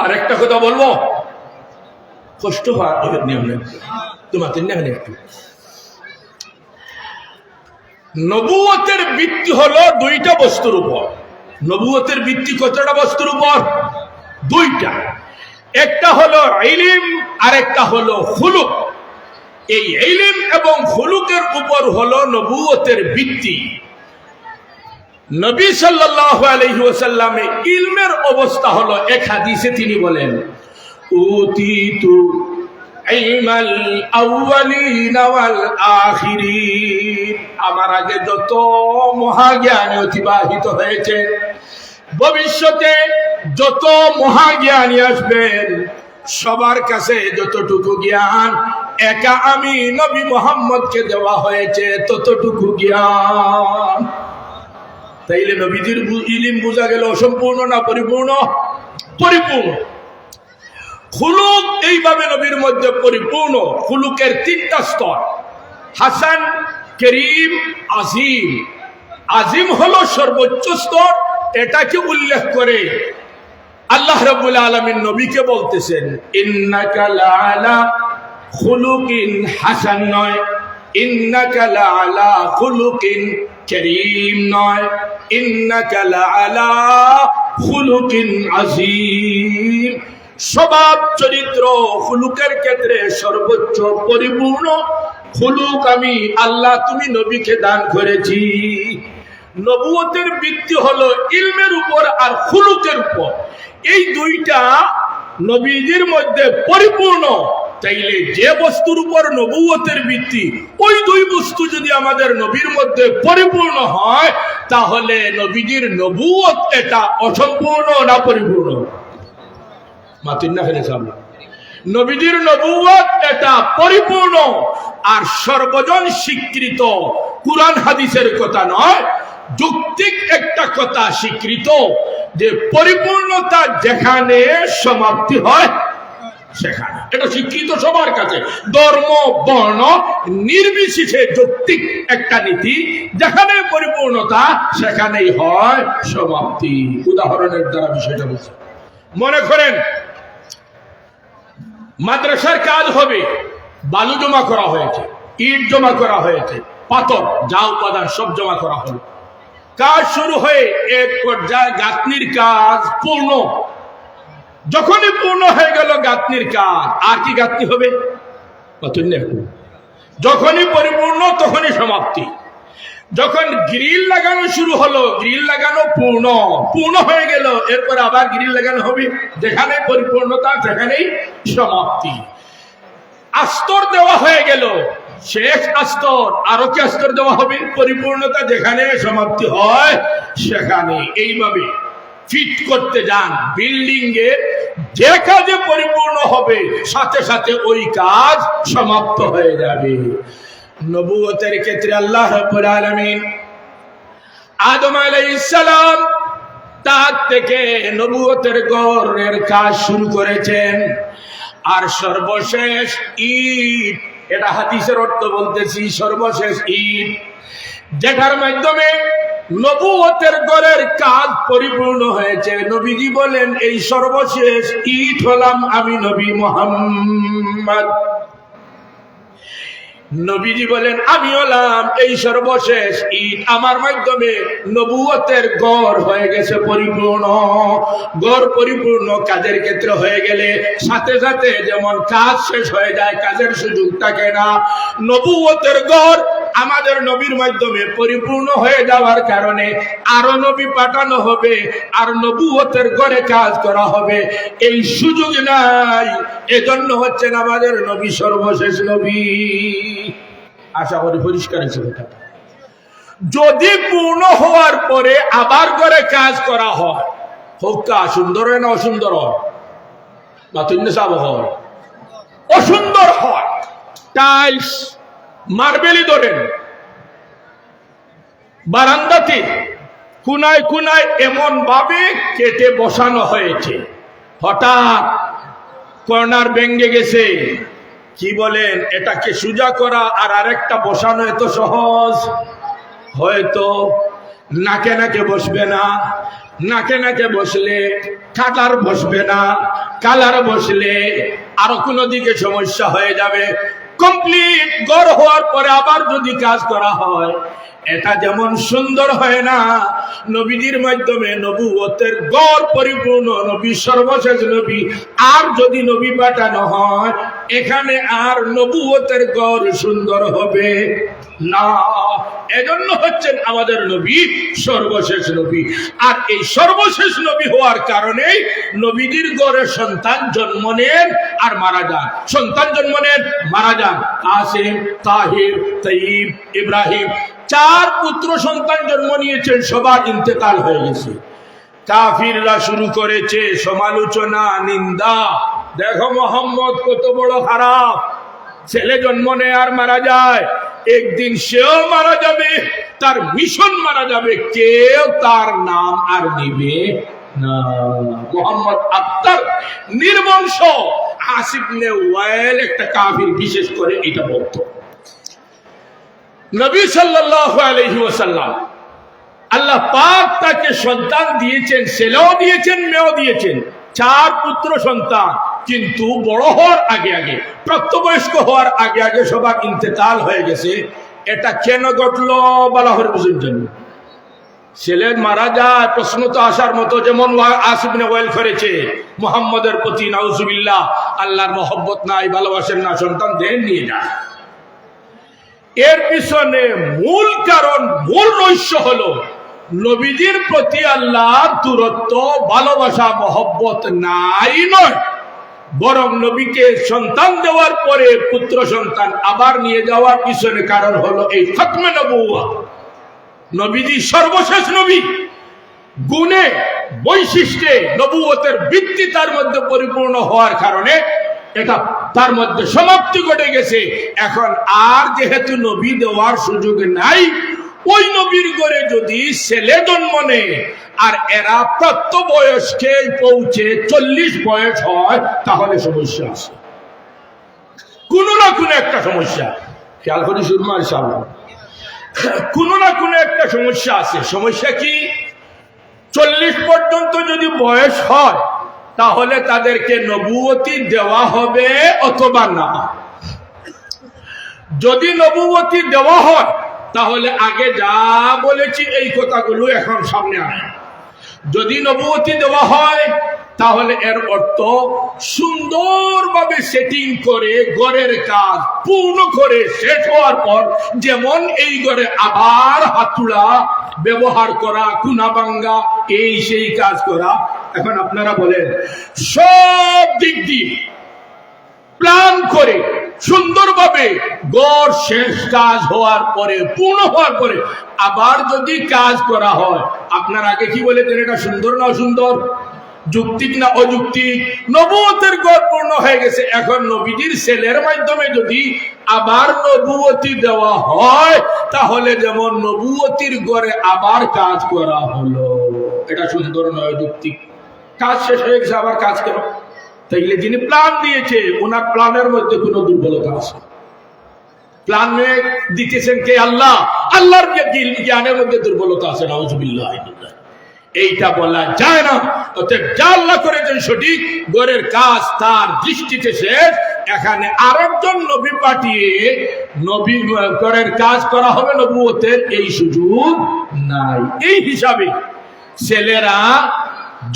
আর একটা কথা বলবো, কষ্ট হয় তোমাকে একটু। নবুয়তের ভিত্তি হলো দুইটা বস্তুর উপর। নবুয়তের ভিত্তি কতটা বস্তুর উপর? দুইটা। একটা হলো ইলম, আর একটা হলো খুলুক। এই ইলম এবং খুলুকের উপর হলো নবুয়তের ভিত্তি। নবী সাল্লাল্লাহু আলাইহি ওয়াসাল্লামে ইলমের অবস্থা হলো, এক হাদিসে তিনি বলেন, উতিতু ইলমাল আউয়ালিনা ওয়াল আখিরিন। আমার আগে যত মহাজ্ঞানী অতিবাহিত হয়েছে, ভবিষ্যতে যত মহাজ্ঞানী আসবেন, সবার কাছে যতটুকু জ্ঞান একা আমি নবী মুহাম্মদকে দেওয়া হয়েছে ততটুকু জ্ঞান। তাইলে নবীজির ইলম বোঝা গেল অসম্পূর্ণ না পরিপূর্ণ? পরিপূর্ণ। খুলুক এইভাবে নবীর মধ্যে পরিপূর্ণ। খুলুকের তিনটা স্তর, হাসান, করিম, আজিম। আজিম হলো সর্বোচ্চ স্তর, এটাকে উল্লেখ করে আল্লাহ রাব্বুল আলামিন নবীকে বলতেছেন ইন্নাকা লাআলা খুলুকিন হাসান, নয় ইন্নাকা লাআলা খুলুকিন কারীম, নয় ইন্নাকা লাআলা খুলুকিন আযীম। স্বভাব চরিত্র খুলুকের ক্ষেত্রে সর্বোচ্চ পরিপূর্ণ খুলুক আমি আল্লাহ তুমি নবীকে দান করেছি। নবুয়তের ভিত্তি হলো ইলমের উপর আর খুলুকের উপর, এই দুইটা নবীদের মধ্যে পরিপূর্ণ। তাইলে যে বস্তুর উপর নবুয়তের ভিত্তি, ওই দুই বস্তু যদি আমাদের নবীর মধ্যে পরিপূর্ণ হয়, তাহলে নবীজির নবুয়ত এটা অসম্পূর্ণ না পরিপূর্ণ? মাতিন না ফেলে সামনে, নবীজির নবুয়ত এটা পরিপূর্ণ আর সর্বজন স্বীকৃত। কুরআন হাদিসের কথা নয়, যৌক্তিক একটা কথা স্বীকৃত যে পরিপূর্ণতা যেখানে সমাপ্তি হয় সেখানে, এটা স্বীকৃত সবার কাছে, ধর্ম বর্ণ নির্বিশেষে যৌক্তিক একটা নীতি। যেখানে পরিপূর্ণতা সেখানেই হয় সমাপ্তি। উদাহরণের দ্বারা বিষয়টা বুঝে, মনে করেন মাদ্রাসার কাজ হবে, বালু জমা করা হয়েছে, ইট জমা করা হয়েছে, পাথর যা উপাদান সব জমা করা হলো, কাজ শুরু হয়ে এক পর্যায়ে গাঁথনির কাজ পূর্ণ। যখনই পূর্ণ হয়ে গেল গাঁথনির কাজ, আর কি গাঁথনি হবে? যখনই পরিপূর্ণ তখনই সমাপ্তি। যখন গ্রিল লাগানো শুরু হলো, গ্রিল লাগানো পূর্ণ হয়ে গেল, এরপর আবার গ্রিল লাগানো হবে, যেখানে পরিপূর্ণতা সেখানেই সমাপ্তি। আস্তর দেওয়া হয়ে গেল, শেষ আস্তর, আরো কি আস্তর দেওয়া হবে? পরিপূর্ণতা যেখানে সমাপ্তি হয় সেখানে। এইভাবে ফিট করতে যান বিল্ডিং এ, যে কাজে পরিপূর্ণ হবে সাথে সাথে ওই কাজ সমাপ্ত হয়ে যাবে। নবুয়তের ক্ষেত্রে আল্লাহ রাব্বুল আলামিন আদম আলাইহিস সালাম তার থেকে নবুয়তের গড়ের কাজ শুরু করেছেন, আর সর্বশেষ ঈদ, এটা হাদিসের অর্থ বলতেছি, সর্বশেষ ঈদ যেটার মাধ্যমে নবুয়তের গড়ের কাজ পরিপূর্ণ হয়েছে। নবীজি বলেন এই সর্বশেষ ঈদ হলাম আমি নবী মুহাম্মদ। নবীজি বলেন আমি হলাম এই সর্বশেষ ঈদ, আমার মাধ্যমে নবুয়তের গড় হয়ে গেছে পরিপূর্ণ। গড় পরিপূর্ণ কাজের ক্ষেত্রে হয়ে গেলে সাথে সাথে যেমন কাজ শেষ হয়ে যায়, কাজের সুযোগ থাকে না, নবুয়তের গড় আমাদের নবীর মাধ্যমে পরিপূর্ণ হয়ে যাওয়ার কারণে আরো নবী পাঠানো হবে, আর নবুয়তের গড়ে কাজ করা হবে, এই সুযোগ নাই। এজন্য হচ্ছেন আমাদের নবী সর্বশেষ নবী। আশা করি পরিষ্কার হয়েছে কথাটা। যদি পূর্ণ হওয়ার পরে আবার করে কাজ করা হয়, হোকা সুন্দর হয় না অসুন্দর হয়? হয় অসুন্দর হয়। টাইলস মার্বেলই ধরেন, বারান্দাতে কোনায় কোনায় এমন ভাবে কেটে বসানো হয়েছে, হঠাৎ কর্নার ভেঙে গেছে, কি বলেন, এটাকে সোজা করা আর আরেকটা বসানো এত সহজ? হয়তো নাকে নাকে বসবে না, নাকে নাকে বসলে কালার বসবে না, কালার বসলে আরো কোনো দিকে সমস্যা হয়ে যাবে। কমপ্লিট গড় হওয়ার পরে আবার যদি কাজ করা হয়, এটা যেমন সুন্দর হয় না, নবীজির মাধ্যমে নবুয়তের গড় পরিপূর্ণ, নবী সর্বশেষ নবী, আর যদি নবী পাঠানো হয় এখানে আর নবুয়তের গড় সুন্দর হবে না। এজন্য হচ্ছেন আমাদের নবী সর্বশেষ নবী। আর এই সর্বশেষ নবী হওয়ার কারণে নবীজির গড়ে সন্তান জন্ম নেন আর মারা যান, সন্তান জন্ম নেন মারা যান। কাসেম, তাহির, তাইব, ইব্রাহিম, 4 পুত্র সন্তান জন্ম নিয়েছেন, সবার ইন্তেকাল হয়ে গেছে। কাফিররা শুরু করেছে সমালোচনা, নিন্দা, দেখো মোহাম্মদ কত বড় খারাপ, ছেলে জন্ম নেয় আর মারা যায়, একদিন সেও মারা যাবে, তার মিশন মারা যাবে, কেউ তার নাম আর নিবে না। মোহাম্মদ আত্মার নির্বংশ। আসিফ নে ওয়াইল একটা কাফির বিশেষ করে এটা বলতো। নবী সাল্লাল্লাহু আলাইহি ওয়াসাল্লাম আল্লাহ পাক তাকে সন্তান দিয়েছেন, ছেলেও দিয়েছেন, মেয়েও দিয়েছেন, 4 পুত্র সন্তান। কিন্তু বড় হওয়ার আগে আগে, প্রাপ্তবয়স্ক হওয়ার আগে আগে সবার ইন্তেকাল হয়ে গেছে। এটা কেন ঘটলো বলা হলে বুঝুন জন্য। ছেলে মারা যায়, প্রশ্ন তো আসার মতো, যেমন আসিফ ইবনে ওয়াইল করেছে মুহাম্মদের প্রতি, নাউজুবিল্লাহ, আল্লাহর মহব্বত নাই, ভালোবাসেন না, সন্তান দেন নিয়ে যায়। এর পিছনে মূল কারণ, মূল রহস্য হলো নবীজির প্রতি আল্লাহর দূরত্ব, ভালোবাসা, মহব্বত নাই নয়, বরং নবীকে সন্তান দেওয়ার পরে পুত্র সন্তান আবার নিয়ে যাওয়ার পিছনে কারণ হলো এই খতমে নবুওয়াত। নবীজি সর্বশেষ নবী, গুণে বৈশিষ্ট্যে নবুয়তের ভিত্তি তার মধ্যে পরিপূর্ণ হওয়ার কারণে এটা তার মধ্যে সমাপ্তি ঘটে গেছে। এখন আর যেহেতু নবী দেওয়ার সুযোগ নাই, ওই নবীর ঘরে যদি ছেলে জন্ম নেয় আর এরা প্রাপ্ত বয়সকে পৌঁছে 40 বয়স হয়, তাহলে সমস্যা আছে, কোনো না কোনো একটা সমস্যা। খেয়াল করি সুরমার সামনে কোনো না কোনো একটা সমস্যা আছে। সমস্যা কি? 40 পর্যন্ত যদি বয়স হয় তাহলে তাদেরকে নবুয়তি দেওয়া হবে অথবা না। যদি নবুয়তি দেওয়া হয় তাহলে আগে যা বলেছি এই কথাগুলো এখন সামনে আসে। যদি নবুয়তি দেওয়া হয় তাহলে এর অর্থ সুন্দরভাবে সেটিং করে ঘরের কাজ পূর্ণ করে শেষ হওয়ার পর, যেমন এই ঘরে আবার হাতুড়া ব্যবহার করা, কুনা ভাঙ্গা, এই সেই কাজ করা। এখন আপনারা বলেন, সব দিক দিয়ে প্ল্যান করে সুন্দরভাবে ঘর শেষ কাজ হওয়ার পরে, পূর্ণ হওয়ার পরে আবার যদি কাজ করা হয়, আপনার আগে কি বলেছেন এটা সুন্দর না অসুন্দর, যুক্তিক না অযৌক্তিক? নবুয়তের ঘর পূর্ণ হয়ে গেছে, এখন নবীজির ছেলের মাধ্যমে যদি আবার নবুয়তি দেওয়া হয় তাহলে যেমন নবুয়তির ঘরে আবার কাজ করা হলো, এটা সুন্দর নয়, যুক্তিক। কাজ শেষ হয়ে গেছে, আবার কাজ করো। তাইলে যিনি প্ল্যান দিয়েছে ওনার প্ল্যানের মধ্যে কোনো দুর্বলতা আছে? প্ল্যান দিতেছেন কে? আল্লাহ। আল্লাহর জ্ঞানের মধ্যে দুর্বলতা আছে, নাউজুবিল্লাহ। এইটা বলা যায় না। অতএব যা আল্লাহ করেছেন সঠিক, ঘরের কাজ তার দৃষ্টিতে শেষ। এখানে আরেকজন নবী পাঠিয়ে নবী ঘরের কাজ করা হবে, নবুয়তের এই সুযোগ নাই। এই হিসাবে ছেলেরা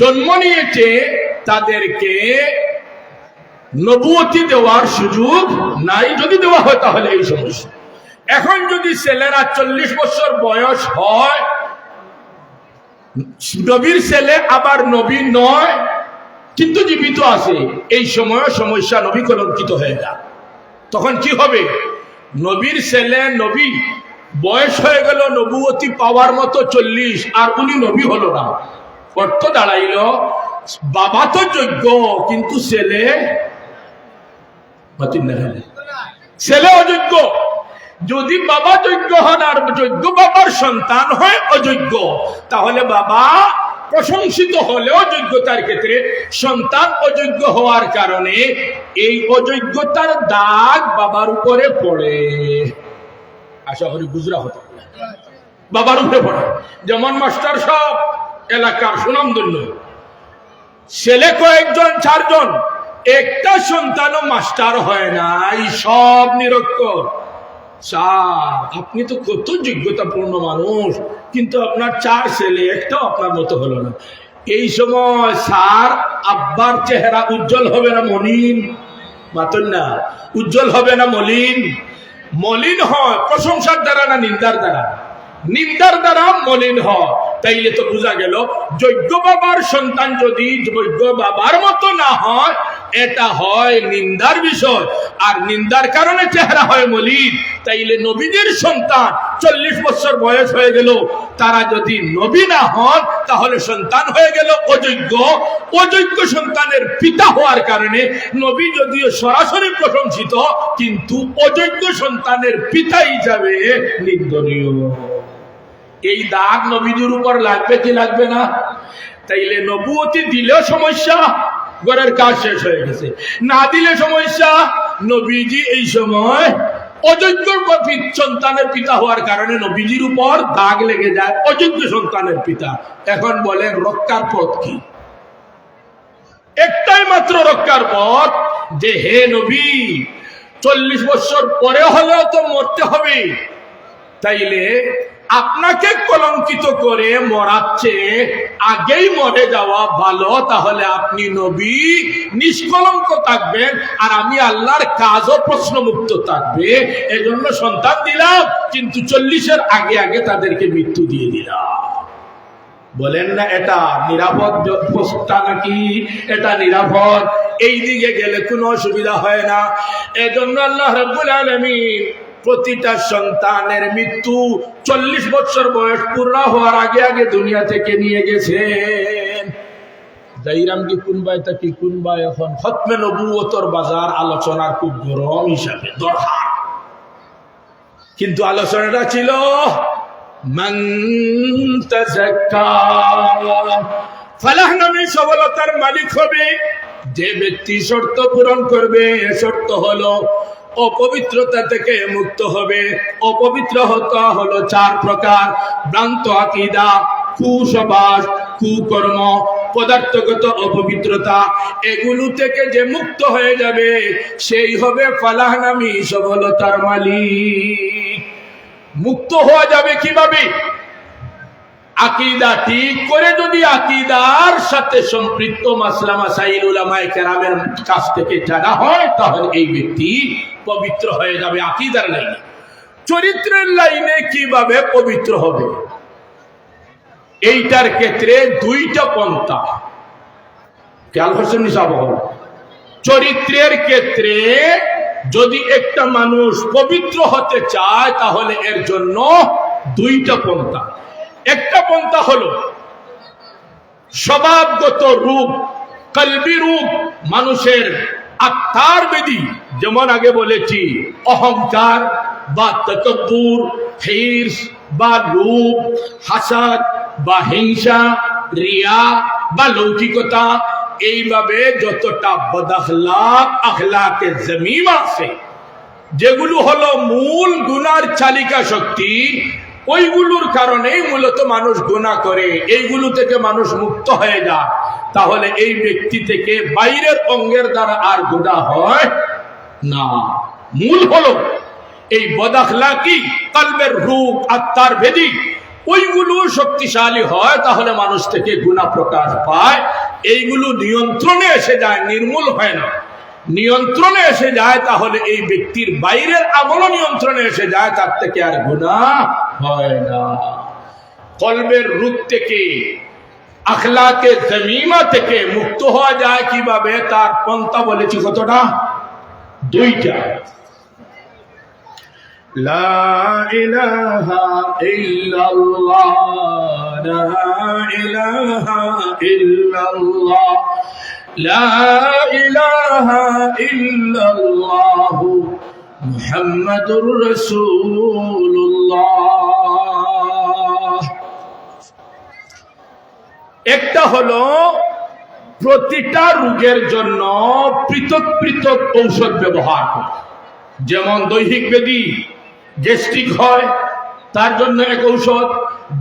জন্ম নিয়েছে, তাদেরকে নবুয়তি দেওয়ার সুযোগ নাই। যদি দেওয়া হয় তাহলে এই সমস্যা। এখন যদি ছেলেরা 40 বছর বয়স হয়, নবীর ছেলে আবার নবী নয় কিন্তু জীবিত আছে, এই সময় সমস্যা, নবী কলঙ্কিত হয়ে যায়। তখন কি হবে? নবীর ছেলে নবী, বয়স হয়ে গেল নবুয়তি পাওয়ার মতো 40, আর উনি নবী হলো না। অর্থ দাঁড়াইল, বাবা তো যোগ্য কিন্তু ছেলে ছেলে অযোগ্য। যদি বাবা যোগ্য হন আর যোগ্য বাবার সন্তান হয় অযোগ্য, তাহলে বাবা প্রশংসিত হলেও যোগ্যতার ক্ষেত্রে সন্তান অযোগ্য হওয়ার কারণে এই অযোগ্যতার দাগ বাবার উপরে পড়ে। আশা করি বুঝরা হতে বাবার উপরে পড়ে। যেমন মাস্টার সব এলাকার সুনামধন্য, ছেলে কয়েকজন, 4 জন, একটা সন্তানও মাস্টার হয় নাই, সব নিরক্ষর। আপনি তো কত যোগ্যতাপূর্ণ মানুষ, কিন্তু আপনার 4 ছেলে, একটাও আপনার মতো হলো না। এই সময় স্যার আব্বার চেহারা উজ্জ্বল হবে না মলিন? মাতন না, উজ্জ্বল হবে না মলিন? মলিন হয় প্রশংসার দ্বারা না নিন্দার দ্বারা? নিন্দার দ্বারা মলিন হয়। তাইলে তো বোঝা গেল, যোগ্য বাবার সন্তান যদি যোগ্য বাবার মতো না হয়, এটা হয় নিন্দার বিষয়, আর নিন্দার কারণে চেহারা হয় মলিন। তাইলে নবীদের সন্তান 40 বছর বয়স হয়ে গেল, তারা যদি নবী না হন তাহলে সন্তান হয়ে গেল অযোগ্য। অযোগ্য সন্তানের পিতা হওয়ার কারণে নবী যদিও সরাসরি প্রশংসিত, কিন্তু অযোগ্য সন্তানের পিতা হিসাবে নিন্দনীয়। এই দাগ নবীদের উপর লাগবে কি লাগবে না? তাইলে নবুয়তি দিলেও সমস্যা, ঘরের কাজ শেষ হয়ে গেছে। না দিলে সমস্যা, নবীজি এই সময় অযোগ্য সন্তানের পিতা হওয়ার কারণে নবীজির উপর দাগ লেগে যায়, অযোগ্য সন্তানের পিতা। এখন বলেন রক্ষার পথ কি? একটাই মাত্র রক্ষার পথ, যে হে নবী 40 বছর পরে হলেও তো মরতে হবে, তাইলে আপনাকে কলঙ্কিত করে মরাচ্ছে আগেই মরে যাওয়া ভালো। তাহলে আপনি নবী নিষ্কলঙ্ক থাকবেন, আর আমি আল্লাহর কাজও প্রশ্নমুক্ত থাকবে। এজন্য সন্তান দিলাম, কিন্তু 40-এর আগে আগে তাদেরকে মৃত্যু দিয়ে দিলাম। বলেন না এটা নিরাপদ ব্যবস্থা নাকি? এটা নিরাপদ, এই দিকে গেলে কোনো অসুবিধা হয় না। এজন্য আল্লাহ রাব্বুল আলামিন প্রতিটা সন্তানের মৃত্যু 40 বছর বয়স পূর্ণ হওয়ার আগে আগে দুনিয়া থেকে নিয়ে গেছেন। যাইরাম কি কুনবাই তাকি কুনবাই এখন খতমে নবুয়তর বাজার আলোচনার খুব গরম হিসাবে দরকার, কিন্তু আলোচনাটা ছিল মান তাযাক্কা, ফালাহ নামে সফলতার মালিক হবে যে ব্যক্তি শর্ত পূরণ করবে। শর্ত হলো অপবিত্রতা থেকে মুক্ত হবে। অপবিত্র হতে হলো 4 প্রকার: ভ্রান্ত আকীদা, কুসবাস, কুকর্ম, পদার্থগত অপবিত্রতা। এগুলো থেকে যে মুক্ত হয়ে যাবে সেই হবে ফালাহনামী সফলতার মালিক। মুক্ত হওয়া যাবে কিভাবে? আকীদা ঠিক করে যদি আকীদার সাথে সম্পৃক্ত মাসলা মাসাইল উলামায়ে কেরামের কাছ থেকে জানা হয়, তাহলে এই ব্যক্তি পবিত্র হয়ে যাবে আকীদার লাইনে। চরিত্রের লাইনে কিভাবে পবিত্র হবে, এইটার ক্ষেত্রে 2টা পন্থা খেয়াল করছেন নিসাব। চরিত্রের ক্ষেত্রে যদি একটা মানুষ পবিত্র হতে চায়, তাহলে এর জন্য 2টা পন্থা। একটা পন্থা হলো স্বভাবগত রূপ, কলবি রূপ, মানুষের আত্মার বেদি, যেমন আগে বলেছি অহংকার বা তাকাব্বুর, হিরস বা লোভ, হাসাদ বা হিংসা, রিয়া বা লৌকিকতা, এইভাবে যতটা বদআখলাক আখলাকে জমিমা আছে, যেগুলো হলো মূল গুনার চালিকা শক্তি, ওইগুলোর কারণেই মূলত মানুষ গুনাহ করে। এইগুলো থেকে মানুষ মুক্ত হয়ে যায়, তাহলে এই ব্যক্তি থেকে বাইরের অঙ্গের দ্বারা আর গুনাহ হয় না। মূল হলো এই বদআখলাকি কলবের রূপ, আত্মার ভেদি, ওইগুলো শক্তিশালী হয়, তাহলে মানুষ থেকে গুনাহ প্রকাশ পায়। এইগুলো নিয়ন্ত্রণে এসে যায়, নির্মূল হয় না। নিয়ন্ত্রণে এসে যায়, তাহলে এই ব্যক্তির বাইরের আমল নিয়ন্ত্রণে এসে যায়, তার থেকে আর গুনাহ হয় না। কলবের রূপ থেকে, আখলাকে জমিমা থেকে মুক্ত হওয়া যায় কিভাবে, তার পন্থা বলেছি কতটা? 2টা। লা ইলাহা ইল্লাল্লাহ, লা ইলাহা ইল্লাল্লাহ, লা ইলাহা ইল্লাল্লাহ, মুহাম্মাদুর রাসূলুল্লাহ। একটা হলো প্রতিটা রোগের জন্য পৃথক পৃথক ঔষধ ব্যবহার করে। যেমন দৈহিক ব্যাধি, গ্যাস্ট্রিক হয়, তার জন্য এক ঔষধ;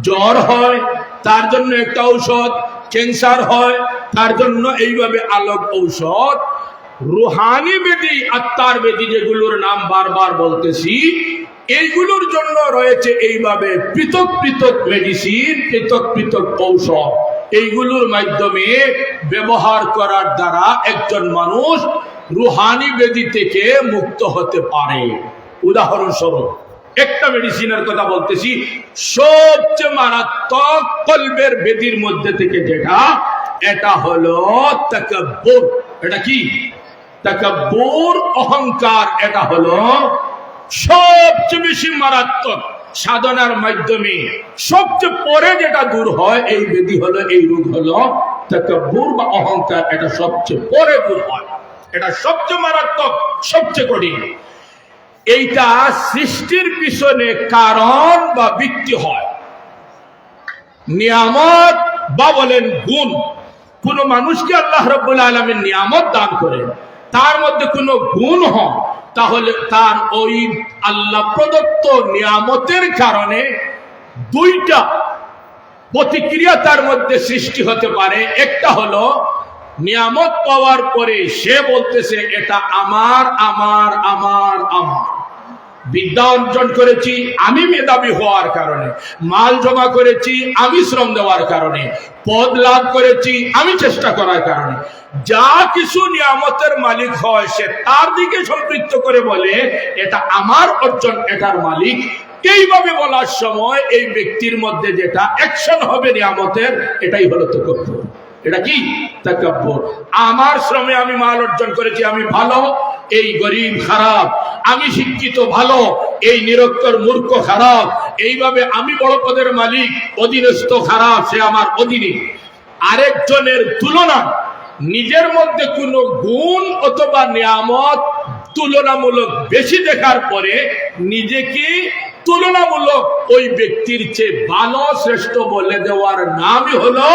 জ্বর হয়, তার জন্য একটা ঔষধ; ক্যান্সার হয়, তার জন্য এইভাবে আলাদা ঔষধ। রুহানি ব্যাধি, আত্মার ব্যাধি, যেগুলোর নাম বারবার বলতেছি, এইগুলোর জন্য রয়েছে এইভাবে পৃথক পৃথক মেডিসিন, পৃথক পৃথক ঔষধ। এইগুলোর মাধ্যমে ব্যবহার করার দ্বারা একজন মানুষ রুহানি ব্যাধি থেকে মুক্ত হতে পারে। উদাহরণস্বরূপ একটা মেডিসিনের কথা বলতেছি, সবচেয়ে মারাত্মক কলবের ব্যাধির মধ্যে থেকে যেটা, এটা হলো তাকাব্বুর। এটা কি? তাকাব্বুর, অহংকার। এটা হলো সবচেয়ে বেশি মারাত্মক। সাধনার মাধ্যমে সবচেয়ে পরে যেটা দূর হয়, এই ব্যাধি হলো, এই রোগ হলো তাকাব্বুর বা অহংকার। এটা সবচেয়ে পরে দূর হয়, এটা সবচেয়ে মারাত্মক, সবচেয়ে কঠিন। এইটা সৃষ্টির পিছনে কারণ বা ভিত্তি হয় নিয়ামত বা বলেন গুণ। কোন মানুষকে আল্লাহ রাব্বুল আলামিন নিয়ামত দান করেন, তার মধ্যে কোনো গুণ হয়, তাহলে তার ওই আল্লাহ প্রদত্ত নিয়ামতের কারণে দুইটা প্রতিক্রিয়া তার মধ্যে সৃষ্টি হতে পারে। একটা হলো নিয়ামত পাওয়ার পরে সে বলতেছে এটা আমার আমার আমার আমার। বিদ্যা অর্জন করেছি আমি মেধাবী হওয়ার কারণে, মাল জমা করেছি আমি শ্রম দেওয়ার কারণে, পদ লাভ করেছি আমি চেষ্টা করার কারণে। যা কিছু নিয়ামতের মালিক হয় সে তার দিকে সম্পৃক্ত করে বলে এটা আমার অর্জন, এটার মালিক। এইভাবে বলার সময় এই ব্যক্তির মধ্যে যেটা অ্যাকশন হবে নিয়ামতের, এটাই হলো তাকাব্বুর। এটা কি তাকাব্বুর? আমার শ্রমে আমি মাল অর্জন করেছি, আমি ভালো, এই গরিব খারাপ, আমি শিক্ষিত ভালো, এই নিরক্ষর মূর্খ খারাপ, এইভাবে আমি বড় পদের মালিক, অধীনস্থ খারাপ, সে আমার অধীনে। আরেকজনের তুলনা নিজের মধ্যে কোনো গুণ অথবা নিয়ামত তুলনামূলক বেশি দেখার পরে নিজেকে তুলনামূলক ওই ব্যক্তির চেয়ে ভালো শ্রেষ্ঠ বলে দেওয়ার নামই হলো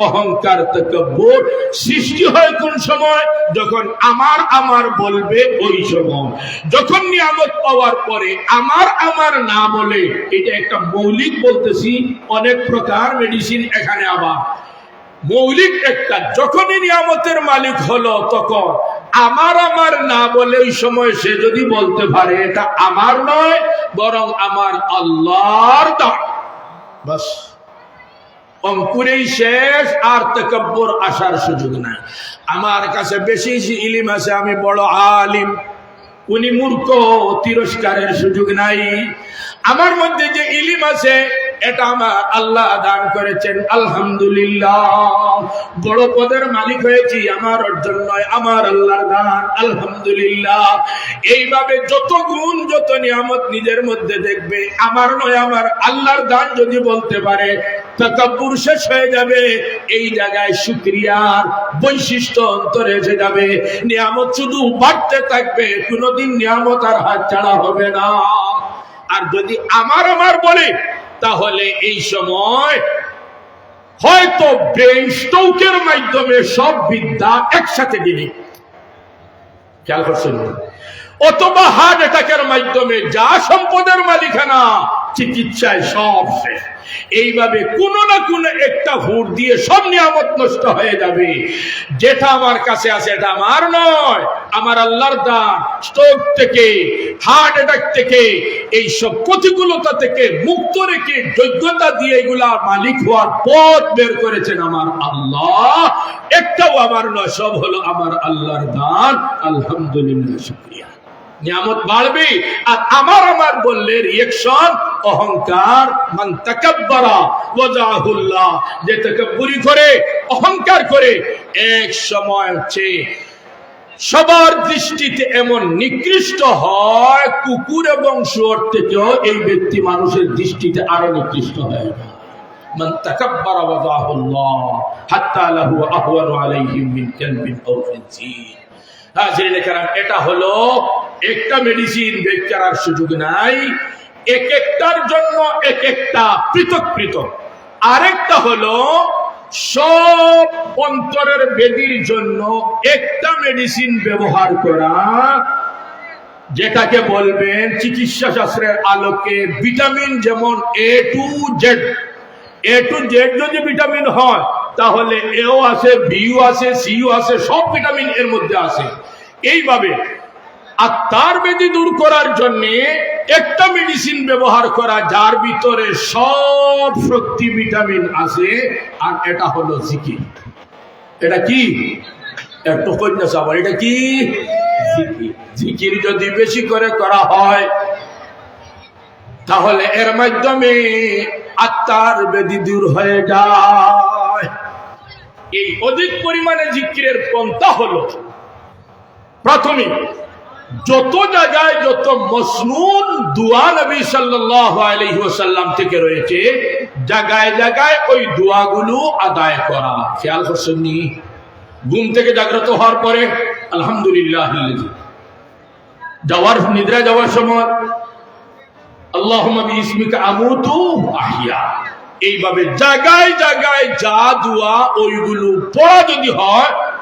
অহংকার, তাকাব্বুর। সৃষ্টি হয় কোন সময়? যখন আমার আমার বলবে ওই সময়। যখন নিয়ামত পাওয়ার পরে আমার আমার না বলে, এটা একটা মৌলিক বলতেছি, অনেক প্রকার মেডিসিন এখানে আবার মৌলিক একটা। যখনই নিয়ামতের মালিক হলো তখন আমার আমার না বলে ওই সময় সে যদি বলতে পারে এটা আমার নয় বরং আমার আল্লাহর দান, বাস অঙ্কুরেই শেষ, আর তাকাব্বুর আসার সুযোগ নাই। আমার কাছে বেশি ইলম আছে, আমি বড় আলিম, উনি মূর্খ, তিরস্কারের সুযোগ নাই। আমার মধ্যে যে ইলম আছে এটা আমার আল্লাহ দান করেছেন, আলহামদুলিল্লাহ। বড় পদের মালিক হয়েছি আমার অর্জন নয়, আমার আল্লাহর দান, আলহামদুলিল্লাহ। এইভাবে যত গুণ যত নিয়ামত নিজের মধ্যে দেখবে আমার নয় আমার আল্লাহর দান যদি বলতে পারে, তাকাব্বুর শেষ হয়ে যাবে। এই জায়গায় শুকরিয়ার বৈশিষ্ট্য অন্তরে এসে যাবে। নিয়ামত শুধু বাড়তে থাকবে, কোনোদিন নিয়ামত আর হাত ছাড়া হবে না। আর যদি আমার আমার বলে তাহলে এই সময় হয়তো ব্রেন স্ট্রোকের মাধ্যমে সব বিদ্যা একসাথে দিলি, খেয়াল করছেন, অথবা হার্ট অ্যাটাকের মাধ্যমে যা সম্পদের মালিকানা চিকিৎসায় সব শেষ। এইভাবে কোনো না কোনো একটা হুড় দিয়ে সব নিয়ামত নষ্ট হয়ে যাবে। যেটা আমার কাছে আছে এটা আমার নয়, আমার আল্লাহর দান। স্ট্রোক থেকে, হার্ট অ্যাটাক থেকে, এই সব প্রতিকূলতা থেকে মুক্ত রেখে যোগ্যতা দিয়ে এগুলা মালিক হওয়ার পথ বের করেছেন আমার আল্লাহ। একটাও আমার নয়, সব হলো আমার আল্লাহর দান। আলহামদুলিল্লাহ, শুকরিয়া। নিয়ামত বাড়বে আর আমার আমার বললে রিঅ্যাকশন অহংকার। মান তাকাব্বারা ওয়াজাহুল্লাহ, যে তাকাব্বুরি করে, অহংকার করে, এক সময় হচ্ছে সবার দৃষ্টিতে এমন নিকৃষ্ট হয়, কুকুর এবং শুয়োর থেকেও এই ব্যক্তি মানুষের দৃষ্টিতে আরো নিকৃষ্ট হয়। মান তাকাব্বারা ওয়াজাহুল্লাহ হাত্তা লাহু আহওয়ানু আলাইহিম মিন কালবিন আও ফিনজির। হাজিরিন কেরাম, এটা হলো একটা মেডিসিন, বের করার সুযোগ নাই। এক একটার জন্য এক একটা পৃথক পৃথক। আরেকটা হলো সব অন্তরের ব্যাধির জন্য একটা মেডিসিন ব্যবহার করা, যেটাকে বলবেন চিকিৎসা শাস্ত্রের আলোকে ভিটামিন। যেমন A to Z, A to Z যদি ভিটামিন হয় তাহলে এও আছে, বিও আছে, সিও আছে, সব ভিটামিন এর মধ্যে আছে। এইভাবে আত্মার ব্যাধি দূর করার জন্য একটা মেডিসিন ব্যবহার করা যার ভিতরে সব শক্তি ভিটামিন আছে, আর এটা হলো জিকির। এটা কি একটু কন্যা সাবার, এটা কি জিকির। জিকির যদি বেশি করে করা হয় তাহলে এর মাধ্যমে আত্মার ব্যাধি দূর হয়ে যায়। এই অধিক পরিমাণে জিকিরের পন্থা হলো প্রাথমিক যত জায়গায় যত মসনুন দোয়া নবী সাল্লাল্লাহু আলাইহি ওয়াসাল্লাম থেকে রয়েছে, জায়গায় জায়গায় ওই দোয়াগুলো আদায় করা। খেয়াল করছেন নি? ঘুম থেকে জাগ্রত হওয়ার পরে আলহামদুলিল্লাহ, যাওয়ার নিদ্রা যাওয়ার সময় আল্লাহুম্মা বিইসমিকা আমুতু আহইয়া। এইভাবে জায়গায় জায়গায় যা দোয়া ওইগুলো পড়া যদি হয়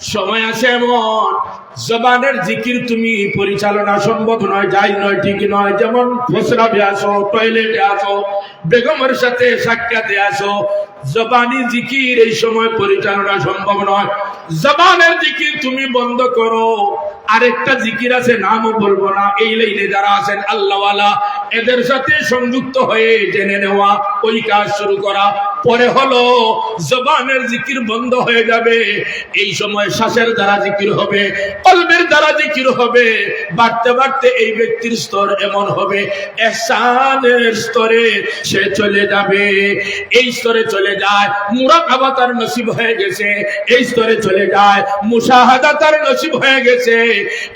সময় আছে এমন জবানের জিকির তুমি পরিচালনা সম্ভব নয়, যাই নয়, ঠিক নয়। যেমন প্রস্রাবে আসো, টয়লেটে আসো, বেগমের সাথে সাক্ষাতে আসো, জবানি জিকির এই সময় পরিচালনা সম্ভব নয়। জবানের জিকির তুমি বন্ধ করো। আরেকটা জিকির আছে, নামও বলবো না, এই লাইনে যারা আছেন আল্লাহওয়ালা এদের সাথে সংযুক্ত হয়ে জেনে নেওয়া, ওই কাজ শুরু করা। পরে হলো জবানের জিকির বন্ধ হয়ে যাবে, এই সময় শ্বাসের দ্বারা জিকির হবে, কলবের দ্বারা জিকির হবে। বাড়তে বাড়তে এই ব্যক্তির স্তর এমন হবে, ইহসানের স্তরে সে চলে যাবে। এই স্তরে চলে যায় মুরাকাবা তার নসিব হয়ে গেছে, এই স্তরে চলে যায় মুশাহাদা তার নসিব হয়ে গেছে।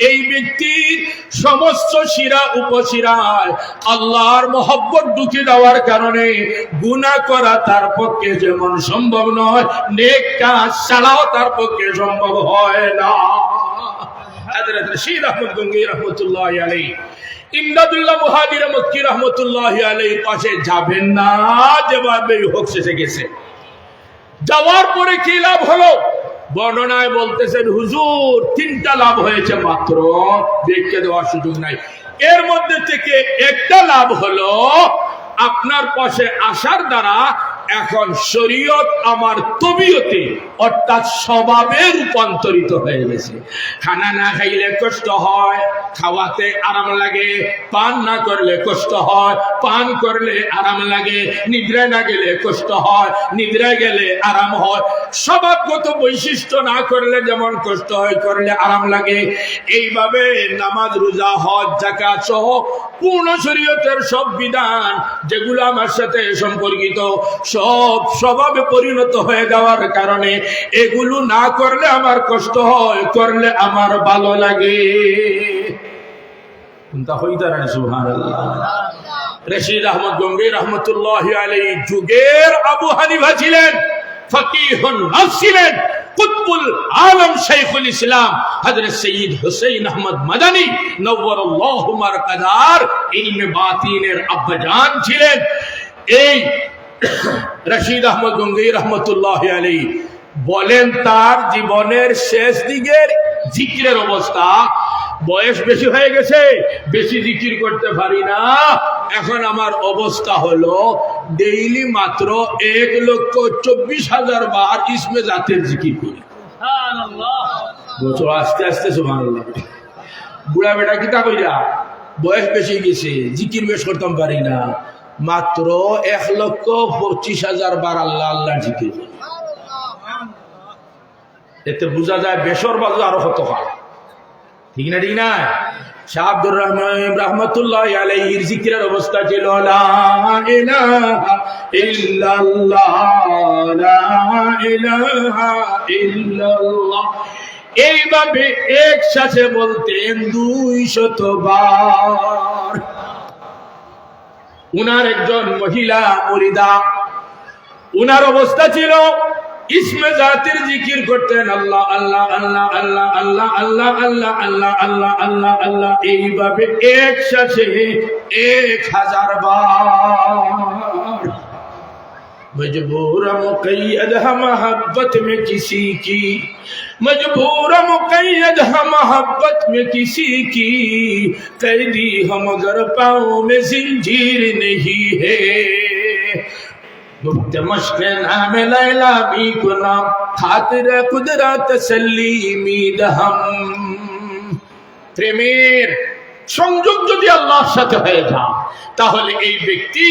এই ব্যক্তির সমস্ত শিরা উপশিরায় আল্লাহর মহব্বত ঢুকে দেওয়ার কারণে গুনাহ করা তার পক্ষে যেমন সম্ভব নয়, নেক কাজ ছাড়াও তার পক্ষে সম্ভব হয় না। হযরত রশিদ আহমদ গঙ্গোহী রাহমাতুল্লাহি আলাইহি ইমদাদুল্লাহ মুহাজির মক্কি রাহমাতুল্লাহি আলাইহি পাশে যাবেন না, যেভাবেই হোক শেষে গেছে। যাওয়ার পরে কি লাভ হলো? বর্ণনায় বলতেছেন হুজুর তিনটা লাভ হয়েছে মাত্র, দেখে দেওয়ার সুযোগ নাই। এর মধ্যে থেকে একটা লাভ হলো আপনার পাশে আসার দ্বারা এখন শরীয়ত আমার তবিয়তে অর্থাৎ স্বভাবে রূপান্তরিত হয়ে গেছে। খানা না খাইলে কষ্ট হয়, খাওয়াতে আরাম লাগে। পান না করলে কষ্ট হয়, পান করলে আরাম লাগে। নিদ্রায় না গেলে কষ্ট হয়, নিদ্রায় গেলে আরাম হয়। স্বভাবগত বৈশিষ্ট্য না করলে যেমন কষ্ট হয়, করলে আরাম লাগে। এইভাবে নামাজ, রোজা, হজ, যাকাত সহ পূর্ণ শরীয়তের সব বিধান যেগুলো আমার সাথে সম্পর্কিত সব স্বভাবে পরিণত হয়ে যাওয়ার কারণে এগুলো না করলে আমার কষ্ট হয়, করলে আমার ভালো লাগে। সুবহানাল্লাহ। রশিদ আহমদ গঙ্গোহী রাহমাতুল্লাহি আলাইহি যুগের আবু হানিফা ছিলেন, ফকিহুন নাফস ছিলেন, কুতুবুল আলম শাইখুল ইসলাম হযরত সৈয়দ হুসাইন আহমদ মাদানী নওয়ারাল্লাহু মারকাদার ইলমে বাতিনের আব্বাজান ছিলেন। এই রশিদ আহমদ গঙ্গোহী রাহমাতুল্লাহি আলাইহি বলেন তার জীবনের শেষ দিকের জিকিরের অবস্থা, বয়স বেশি হয়ে গেছে, বেশি জিকির করতে পারি না। এখন আমার অবস্থা হলো ডেইলি মাত্র 1,24,000 বার ইসমে জাতের জিকির করি। বছর আস্তে আস্তে সুবহানাল্লাহ। বুড়া বেটা কিতা কইরা বয়স বেশি গেছে, জিকির বেশ করতাম পারি না, মাত্র 1,25,000 বার আল্লাহ আল্লাহ জিকির। এতে বোঝা যায় বেশর বাজু আরো কত হয়, ঠিক না? ঠিক না? শাহ আব্দুর রহমান রাহমাতুল্লাহি আলাইহির জিকিরের অবস্থা ছিল লা ইলাহা ইল্লাল্লাহ, লা ইলাহা ইল্লাল্লাহ। এইভাবে একসাথে বলতেন 200 বার। উনার একজন মহিলা মুরিদা, উনার অবস্থা ছিল ইসমে জাতির জিকির করতেন, আল্লাহ আল্লাহ আল্লাহ আল্লাহ আল্লাহ আল্লাহ আল্লাহ আল্লাহ আল্লাহ আল্লাহ আল্লাহ, এইভাবে একসাথে 1000 বার। मजबूर मुक़य्यद है मोहब्बत में किसी की, मजबूर मुक़य्यद है मोहब्बत में किसी की, कैदी हम मगर पाँव में जिंजीर नहीं है। गुप्त मश्क नाम लैला भी गुनाम, खातिर कुदरत सलीमी दहम। প্রেমের সংযোগ যদি আল্লাহর সাথে হয়ে যায় তাহলে এই ব্যক্তি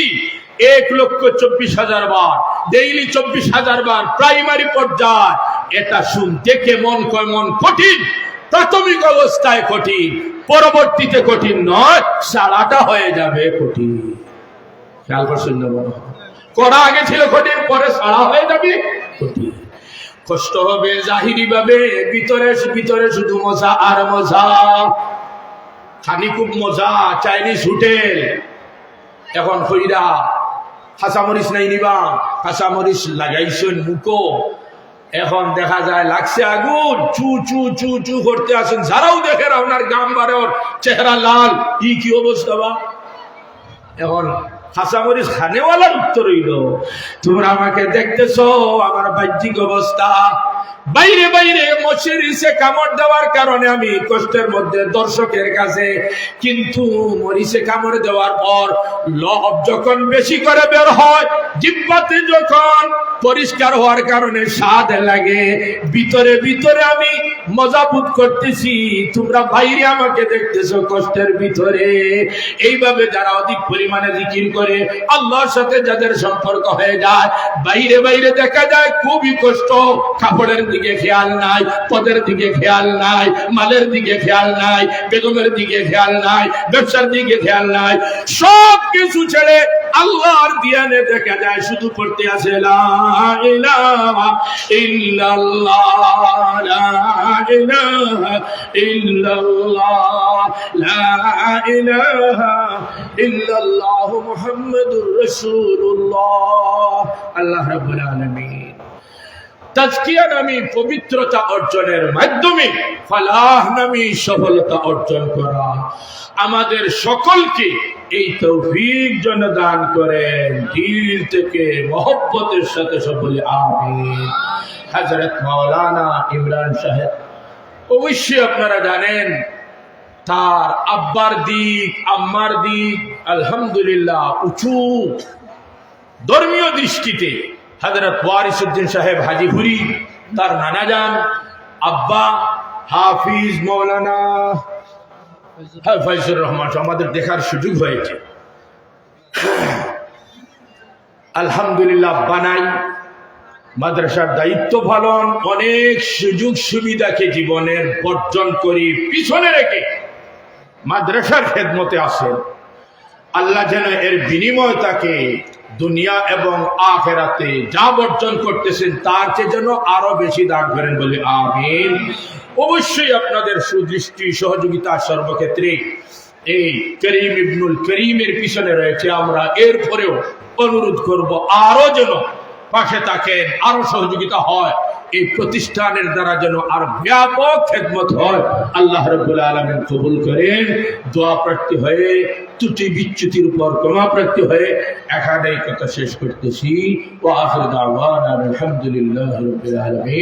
1,24,000 বার ডেইলি 24,000 বার প্রাইমারি পর্যায়ে। এটা শুনতে কেমন কেমন কঠিন, প্রাথমিক অবস্থায় কঠিন, পরবর্তীতে কঠিন নয়, সারাটা হয়ে যাবে কঠিন। খেয়াল করছেন না? বড় করা আগে ছিল কঠিন, পরে সারা হয়ে যাবে কঠিন। কষ্ট হবে জাহিরি ভাবে, ভিতরে ভিতরে শুধু মজা আর মজা। খানি খুব মজা, চাইনিজ হোটেল এখন কইরা কাঁচামরিচ নাই নিবা, কাঁচামরিচ লাগাইছেন মুখো, এখন দেখা যায় লাগছে আগুন, চু চু চু চু করতে আসেন। যারাও দেখেন আপনার গাম বারের চেহারা লাল, কি অবস্থা বা। এখন কাঁচামরিচ খানেওয়ালার উত্তর হইল, তোমরা আমাকে দেখতেছো আমার বাহ্যিক অবস্থা, বাইরে বাইরে মরিচে কামড় দেওয়ার কারণে আমি কষ্টের মধ্যে দর্শকের কাছে, কিন্তু মরিচে কামড় দেওয়ার পর লব যখন বেশি করে বের হয়, জিহ্বাতে যখন পরিষ্কার হওয়ার কারণে স্বাদ লাগে, ভিতরে ভিতরে আমি মজা বোধ করতেছি। তোমরা বাইরে আমাকে দেখতেছো কষ্টের ভিতরে। এইভাবে যারা অধিক পরিমাণে জিকির করে, আল্লাহর সাথে যাদের সম্পর্ক হয়ে যায়, বাইরে বাইরে দেখা যায় খুবই কষ্ট, কাপড়ের দিকে খেয়াল নাই, পদের দিকে খেয়াল নাই, মালের দিকে খেয়াল নাই, বেগমের দিকে খেয়াল নাই, ব্যবসার দিকে খেয়াল নাই, সব কিছু ছেড়ে আল্লাহর ধ্যানে দেখা যায় শুধু পড়তে আছে লা ইলাহা ইল্লাল্লাহ, লা ইলাহা ইল্লাল্লাহ, লা ইলাহা ইল্লাল্লাহ মুহাম্মাদুর রাসূলুল্লাহ। আল্লাহ রাব্বুল আলামিন তাজকিয়া নামী পবিত্রতা অর্জনের মাধ্যমে ফালাহ নামী সফলতা অর্জন করা আমাদের সকলকে এই তৌফিক যেন দান করেন। দিল থেকে মহব্বতের সাথে সকলে আমিন। হযরত মাওলানা ইমরান সাহেব, অবশ্যই আপনারা জানেন তার আব্বার দিক আম্মার দিক আলহামদুলিল্লাহ উঁচু ধর্মীয় দৃষ্টিতে। হযরত ওয়ারিসউদ্দিন সাহেব হাজিপুরি, তার নানা যান আব্বা হাফিজ মৌলানা ফয়জুর রহমান, আমাদের দেখার সুযোগ হয়েছে আলহামদুলিল্লাহ। বানাই মাদ্রাসার দায়িত্ব পালন, অনেক সুযোগ সুবিধাকে জীবনের বর্জন করি পিছনে রেখে মাদ্রাসার খেদমতে আসেন। আল্লাহ যেন এর বিনিময় তাকে দুনিয়া এবং আখিরাতে যা বর্জন করতেছেন তার চেয়ে যেন আরো বেশি দান করেন বলে আমিন। অবশ্যই আপনাদের সুদৃষ্টি সহযোগিতা সর্বক্ষেত্রে এই করিম ইবনুল করিমের পিছনে রয়েছে। আমরা এরপরেও অনুরোধ করব আরো যেন পাশে থাকেন, আরো সহযোগিতা হয়, এই প্রতিষ্ঠানের দ্বারা যেন আর ব্যাপক খেদমত হয়। আল্লাহ রাব্বুল আলামিন কবুল করেন। দোয়া প্রার্থী হয়ে, ত্রুটি বিচ্যুতির উপর ক্ষমা প্রার্থী হয়ে এখানেই কথা শেষ করতেছি। ওয়া আখিরু দাওয়ানা আলহামদুলিল্লাহি রাব্বিল আলামিন।